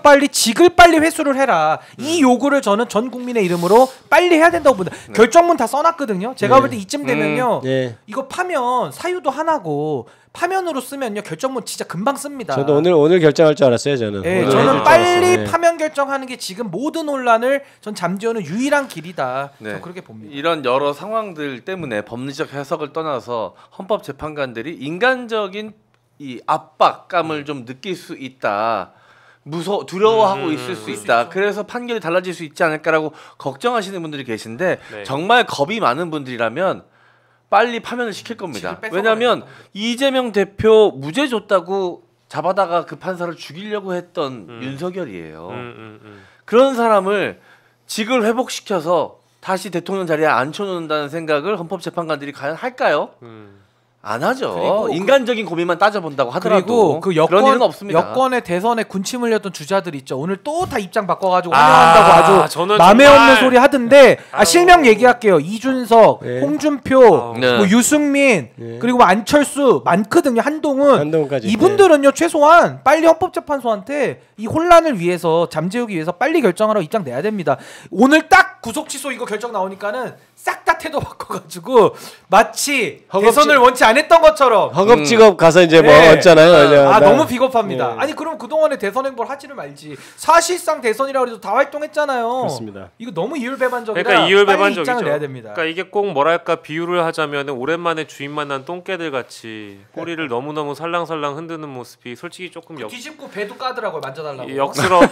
Speaker 2: 빨리 직을 빨리 회수를 해라. 이 요구를 저는 전 국민의 이름으로 빨리 해야 된다고 봅니다. 결정문 다 써놨거든요. 제가 볼 때 이쯤 되면요. 이거 파면 사유도 하나고 파면으로 쓰면요 결정문 진짜 금방 씁니다.
Speaker 3: 저도 오늘 결정할 줄 알았어요. 저는.
Speaker 2: 저는 빨리 파면 결정하는 게 지금 모든 논란을 전 잠재우는 유일한 길이다. 저는 그렇게 봅니다.
Speaker 4: 이런 여러 상황들 때문에 법리적 해석을 떠나서 헌법재판관들이 인간적인 이 압박감을 좀 느낄 수 있다. 두려워하고 있을 수 있다. 그래서 판결이 달라질 수 있지 않을까라고 걱정하시는 분들이 계신데 정말 겁이 많은 분들이라면 빨리 파면을 시킬 겁니다. 왜냐하면 이재명 대표 무죄 줬다고 잡아다가 그 판사를 죽이려고 했던 윤석열이에요. 그런 사람을 직을 회복시켜서 다시 대통령 자리에 앉혀놓는다는 생각을 헌법재판관들이 과연 할까요? 안 하죠. 인간적인 고민만 따져본다고 하더라도
Speaker 2: 그리고
Speaker 4: 그런 일은 없습니다.
Speaker 2: 여권의 대선에 군침 흘렸던 주자들 있죠. 오늘 또 다 입장 바꿔가지고 환영한다고 아주 맘에 없는 소리 하던데 실명 얘기할게요. 이준석, 홍준표, 뭐 유승민 그리고 뭐 안철수 많거든요. 한동훈까지. 이분들은요 최소한 빨리 헌법재판소한테 이 혼란을 위해서 잠재우기 위해서 빨리 결정하러 입장 내야 됩니다. 오늘 딱 구속 취소 이거 결정 나오니까는 싹 다 태도 바꿔가지고 마치 대선을 원치 안 했던 것처럼
Speaker 3: 허겁지겁 가서 이제 뭐 얻잖아요.
Speaker 2: 너무 비겁합니다. 아니 그럼 그동안에 대선 행보를 하지를 말지. 사실상 대선이라고 해도 다 활동했잖아요.
Speaker 3: 그렇습니다.
Speaker 2: 이거 너무 이율배반적이라
Speaker 1: 그러니까 이율배반적이죠.
Speaker 2: 입장을 내야 됩니다.
Speaker 1: 그러니까 이게 꼭 뭐랄까 비유를 하자면 오랜만에 주인 만난 똥개들 같이 꼬리를 너무너무 살랑살랑 흔드는 모습이 솔직히 조금
Speaker 2: 뒤집고 배도 까더라고요. 만져달라고.
Speaker 1: 역스럽죠.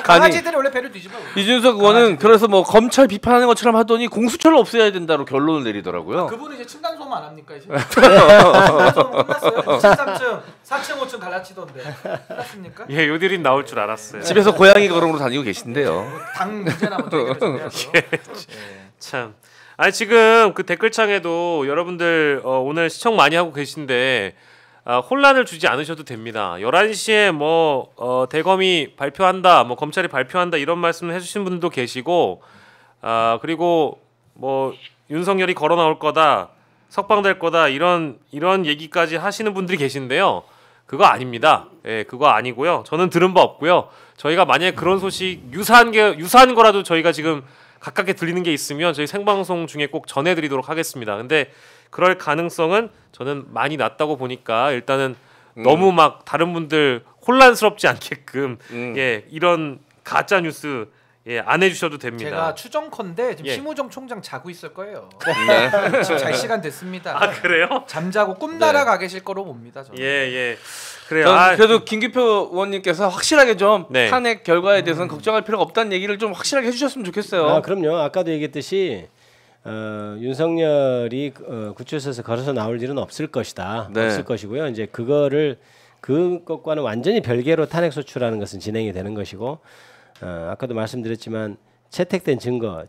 Speaker 2: 강아지들이 원래 배를 뒤집어.
Speaker 4: 이준석 의원은 그래서 뭐 검찰 비판하는 것처럼 하더니 공수처를 없애야 된다로 결론을 내리더라고요.
Speaker 2: 그분은 이제 층간소음 안 합니까 이제? 층간소음 끝났어요. 3층, 4층, 5층 갈라치던데 끝났습니까?
Speaker 1: 예, 요들이 나올 줄 알았어요.
Speaker 4: 집에서 고양이 걸음으로 다니고 계신데요.
Speaker 2: 당 문제나 먼저 해결해야죠.
Speaker 1: 참. 아니 지금 그 댓글창에도 여러분들 오늘 시청 많이 하고 계신데 혼란을 주지 않으셔도 됩니다. 11시에 뭐 대검이 발표한다, 뭐 검찰이 발표한다 이런 말씀을 해주신 분들도 계시고 그리고 뭐 윤석열이 걸어 나올 거다, 석방될 거다 이런 얘기까지 하시는 분들이 계신데요. 그거 아닙니다. 예, 그거 아니고요. 저는 들은 바 없고요. 저희가 만약에 그런 소식 유사한 거라도 저희가 지금 가깝게 들리는 게 있으면 저희 생방송 중에 꼭 전해드리도록 하겠습니다. 근데 그럴 가능성은 저는 많이 낮다고 보니까 일단은 너무 막 다른 분들 혼란스럽지 않게끔 예, 이런 가짜 뉴스 예, 안 해주셔도 됩니다.
Speaker 2: 제가 추정컨대 지금 심우정 총장 자고 있을 거예요. 네. 지금 잘 시간 됐습니다.
Speaker 1: 아 그래요?
Speaker 2: 잠자고 꿈나라 가 계실 거로 봅니다. 저는.
Speaker 1: 예. 그래요.
Speaker 4: 그래도 김기표 의원님께서 확실하게 좀 탄핵 결과에 대해서는 걱정할 필요가 없다는 얘기를 좀 확실하게 해주셨으면 좋겠어요.
Speaker 3: 그럼요. 아까도 얘기했듯이 윤석열이 구치소에서 걸어서 나올 일은 없을 것이다. 없을 것이고요. 이제 그것과는 완전히 별개로 탄핵 소추라는 것은 진행이 되는 것이고 아까도 말씀드렸지만 채택된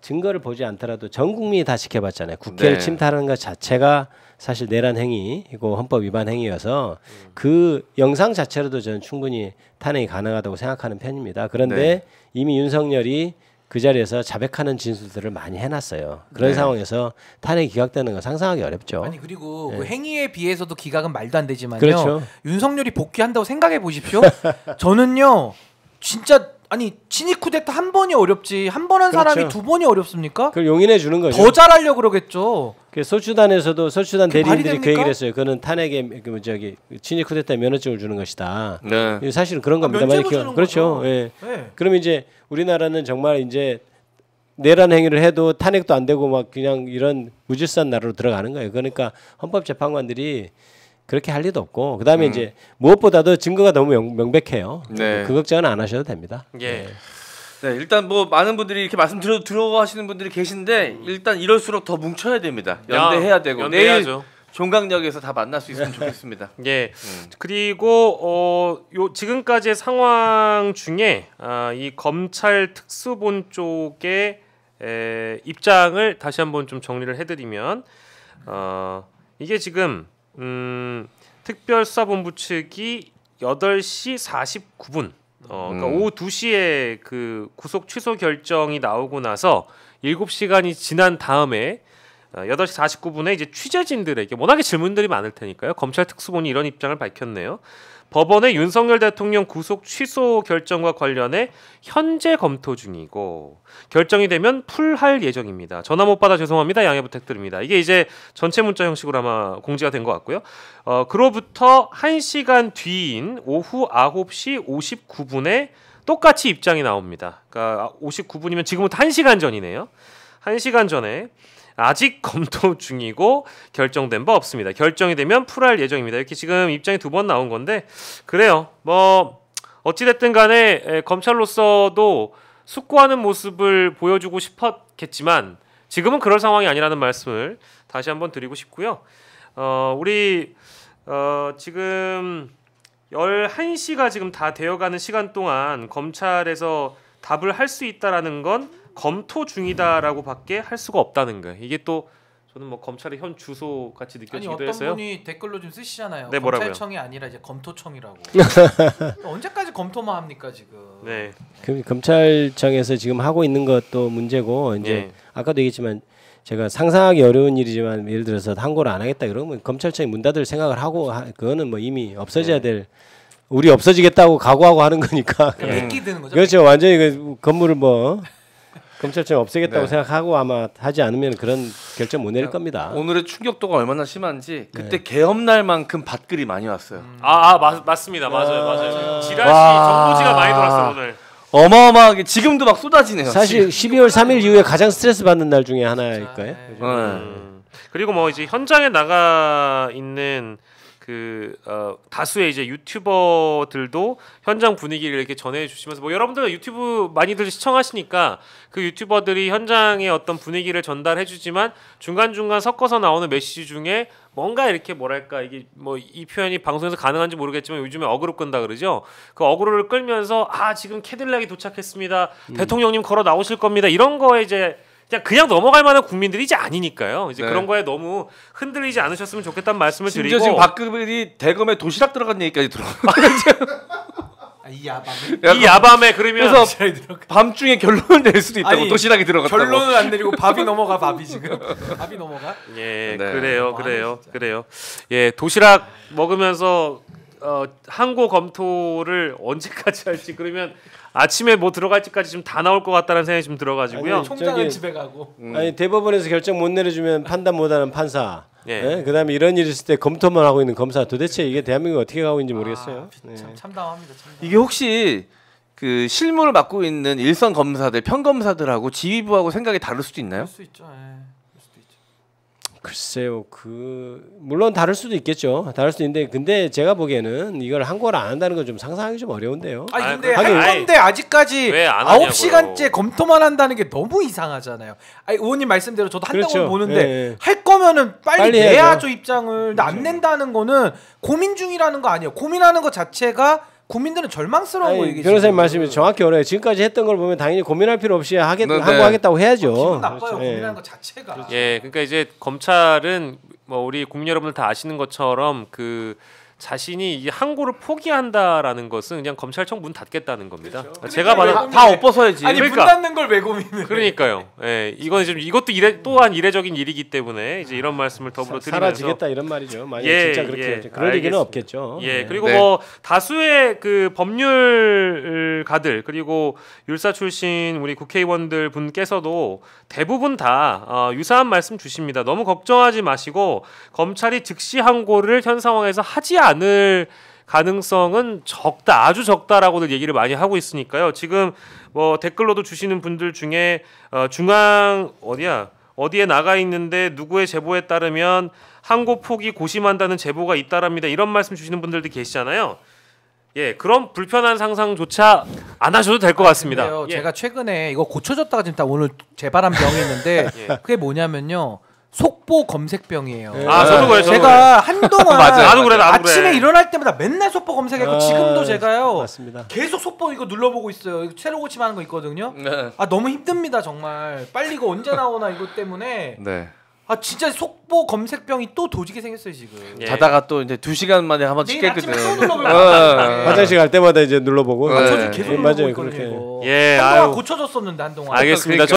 Speaker 3: 증거를 보지 않더라도 전 국민이 다 지켜봤잖아요. 국회를 침탈하는 것 자체가 사실 내란 행위이고 헌법 위반 행위여서 그 영상 자체로도 저는 충분히 탄핵이 가능하다고 생각하는 편입니다. 그런데 이미 윤석열이 그 자리에서 자백하는 진술들을 많이 해놨어요. 그런 상황에서 탄핵이 기각되는 건 상상하기 어렵죠.
Speaker 2: 아니 그리고 그 행위에 비해서도 기각은 말도 안 되지만요. 윤석열이 복귀한다고 생각해 보십시오. 저는요 진짜 친위 쿠데타 한 번이 어렵지 한 번 한 사람이 두 번이 어렵습니까?
Speaker 3: 그걸 용인해 주는 거죠.
Speaker 2: 더 잘하려고 그러겠죠.
Speaker 3: 소추단에서도 소추단 대리인들이 그 얘기를 했어요. 그는 탄핵에 친위 쿠데타 면허증을 주는 것이다. 사실은 그런 겁니다. 그렇죠. 예. 그럼 이제 우리나라는 정말 이제 내란 행위를 해도 탄핵도 안 되고 막 그냥 이런 무질서한 나라로 들어가는 거예요. 그러니까 헌법재판관들이 그렇게 할 리도 없고 그다음에 이제 무엇보다도 증거가 너무 명백해요. 그 걱정은 안 하셔도 됩니다.
Speaker 4: 네, 일단 뭐 많은 분들이 이렇게 말씀 들어하시는 분들이 계신데 일단 이럴수록 더 뭉쳐야 됩니다. 연대해야 되고 내일 종강역에서 다 만날 수 있으면 좋겠습니다.
Speaker 1: 예. 그리고 지금까지의 상황 중에 이 검찰 특수본 쪽의 입장을 다시 한번 좀 정리를 해드리면 이게 지금 특별수사본부 측이 8시 49분 그러니까 오후 2시에 그 구속 취소 결정이 나오고 나서 7시간이 지난 다음에 8시 49분에 이제 취재진들에게 워낙에 질문들이 많을 테니까요. 검찰 특수본이 이런 입장을 밝혔네요. 법원의 윤석열 대통령 구속 취소 결정과 관련해 현재 검토 중이고 결정이 되면 풀할 예정입니다. 전화 못 받아 죄송합니다. 양해 부탁드립니다. 이게 이제 전체 문자 형식으로 아마 공지가 된 것 같고요. 그로부터 1시간 뒤인 오후 9시 59분에 똑같이 입장이 나옵니다. 그러니까 59분이면 지금부터 1시간 전이네요. 1시간 전에 아직 검토 중이고 결정된 바 없습니다. 결정이 되면 풀할 예정입니다. 이렇게 지금 입장이 2번 나온 건데 그래요. 뭐 어찌됐든 간에 검찰로서도 숙고하는 모습을 보여주고 싶었겠지만 지금은 그럴 상황이 아니라는 말씀을 다시 한번 드리고 싶고요. 우리 지금 11시가 지금 다 되어가는 시간 동안 검찰에서 답을 할 수 있다라는 건 검토 중이다라고밖에 할 수가 없다는 거예요. 이게 또 저는 뭐 검찰의 현 주소 같이 느껴지기도
Speaker 2: 어떤
Speaker 1: 했어요.
Speaker 2: 분이 댓글로 좀 쓰시잖아요.
Speaker 1: 네, 뭐라고요?
Speaker 2: 검찰청이 아니라 이제 검토청이라고. 언제까지 검토만 합니까 지금?
Speaker 1: 네.
Speaker 3: 검찰청에서 지금 하고 있는 것도 문제고 이제
Speaker 1: 네.
Speaker 3: 아까도 얘기했지만 제가 상상하기 어려운 일이지만 예를 들어서 항고를 안 하겠다 그러면 검찰청이 문 닫을 생각을 하고 그거는 뭐 이미 없어져야 될 우리 없어지겠다고 각오하고 하는 거니까.
Speaker 2: 백기 드는 거죠.
Speaker 3: 그렇죠. 완전히 그 건물을 뭐 검찰청 없애겠다고 생각하고 아마 하지 않으면 그런 결정 못 내릴 겁니다.
Speaker 4: 오늘의 충격도가 얼마나 심한지 그때 개업날만큼 밭글이 많이 왔어요.
Speaker 1: 맞습니다. 맞아요. 지라시 정보지가 많이 돌았어요 오늘.
Speaker 4: 어마어마하게 지금도 막 쏟아지네요.
Speaker 3: 사실 12월 3일 이후에 가장 스트레스 받는 날 중에 하나일 거예요.
Speaker 1: 그리고 뭐 이제 현장에 나가 있는 다수의 이제 유튜버들도 현장 분위기를 이렇게 전해주시면서 뭐 여러분들 유튜브 많이들 시청하시니까 그 유튜버들이 현장의 어떤 분위기를 전달해주지만 중간중간 섞어서 나오는 메시지 중에 뭔가 이렇게 뭐랄까 이게 뭐 이 표현이 방송에서 가능한지 모르겠지만 요즘에 어그로 끈다 그러죠. 그 어그로를 끌면서 지금 캐딜락이 도착했습니다. 대통령님 걸어 나오실 겁니다. 이런 거에 이제 그냥 넘어갈 만한 국민들이 이제 아니니까요. 이제 그런 거에 너무 흔들리지 않으셨으면 좋겠다는 말씀을 드리고.
Speaker 4: 심지어 지금 박근혜 대검에 도시락 들어간 얘기까지 들어.
Speaker 2: 이
Speaker 1: 야밤에 그러면
Speaker 4: 그래서 밤중에 결론을 낼 수도 있다고. 도시락이 들어갔다고.
Speaker 2: 결론은 안 내리고 밥이 넘어가. 밥이 지금 밥이 넘어가.
Speaker 1: 예, 그래요. 예, 도시락 먹으면서 항고 검토를 언제까지 할지 그러면. 아침에 뭐 들어갈지까지 좀 다 나올 것 같다는 생각이 좀 들어가지고요.
Speaker 2: 총장은 집에 가고.
Speaker 3: 아니 대법원에서 결정 못 내려주면 판단 못하는 판사. 그다음에 이런 일이 있을 때 검토만 하고 있는 검사. 도대체 이게 대한민국 어떻게 가고 있는지 모르겠어요.
Speaker 2: 참담합니다.
Speaker 4: 이게 혹시 그 실무를 맡고 있는 일선 검사들, 평검사들하고 지휘부하고 생각이 다를 수도 있나요?
Speaker 2: 그럴 수 있죠.
Speaker 3: 글쎄요, 물론 다를 수도 있겠죠. 다를 수도 있는데, 근데 제가 보기에는 이걸 항고를 안 한다는 건 좀 상상하기 좀 어려운데요.
Speaker 2: 근데 한건데 아직까지 9시간째 검토만 한다는 게 너무 이상하잖아요. 의원님 말씀대로 저도 한다고 보는데 할 거면은 빨리 내야죠 입장을. 안 낸다는 거는 고민 중이라는 거 아니에요. 고민하는 것 자체가 국민들은 절망스러운 거예요.
Speaker 3: 변호사님 말씀이 정확히 어려요. 지금까지 했던 걸 보면 당연히 고민할 필요 없이 항고하겠다고 해야죠.
Speaker 2: 기분 나빠요. 고민하는 것 자체가.
Speaker 1: 그러니까 이제 검찰은 뭐 우리 국민 여러분들 다 아시는 것처럼 자신이 이 항고를 포기한다라는 것은 그냥 검찰청 문 닫겠다는 겁니다. 제가 봐도
Speaker 4: 다 엎어서야지.
Speaker 2: 아니 문 닫는 걸 왜 고민해?
Speaker 1: 그러니까요. 이건 지금 이것도 또한 이례적인 일이기 때문에 이제 이런 말씀을 더불어 드리면서
Speaker 3: 사라지겠다 이런 말이죠. 만약 진짜 그렇게 그럴 얘기는 없겠죠.
Speaker 1: 그리고 뭐 다수의 그 법률가들 그리고 율사 출신 우리 국회의원들 분께서도 대부분 다 유사한 말씀 주십니다. 너무 걱정하지 마시고 검찰이 즉시 항고를 현 상황에서 하지 않을 가능성은 적다, 아주 적다라고들 얘기를 많이 하고 있으니까요. 지금 뭐 댓글로도 주시는 분들 중에 중앙 어디에 나가 있는데 누구의 제보에 따르면 항고 포기 고심한다는 제보가 있다랍니다. 이런 말씀 주시는 분들도 계시잖아요. 그런 불편한 상상조차 안 하셔도 될 것 같습니다.
Speaker 2: 제가 최근에 이거 고쳐졌다가 지금 딱 오늘 재발한 병이 있는데 그게 뭐냐면요. 속보 검색병이에요.
Speaker 1: 저도 그래요.
Speaker 2: 제가 한동안
Speaker 1: 나도 그래.
Speaker 2: 아침에 일어날 때마다 맨날 속보 검색했고 지금도 제가요.
Speaker 3: 맞습니다.
Speaker 2: 계속 속보 이거 눌러보고 있어요. 이거 새로 고침하는 거 있거든요. 너무 힘듭니다 정말. 빨리 이거 언제 나오나 이것 때문에. 진짜 속보 검색병이 또 도지게 생겼어요 지금.
Speaker 4: 자다가 또 이제 2시간 만에 한번 찍겠거든.
Speaker 3: 화장실 갈 때마다 이제 눌러보고.
Speaker 2: 저 계속 눌러보고 있거든요.
Speaker 3: 그렇게.
Speaker 2: 한동안 고쳐졌었는데 한동안.
Speaker 1: 알겠습니다.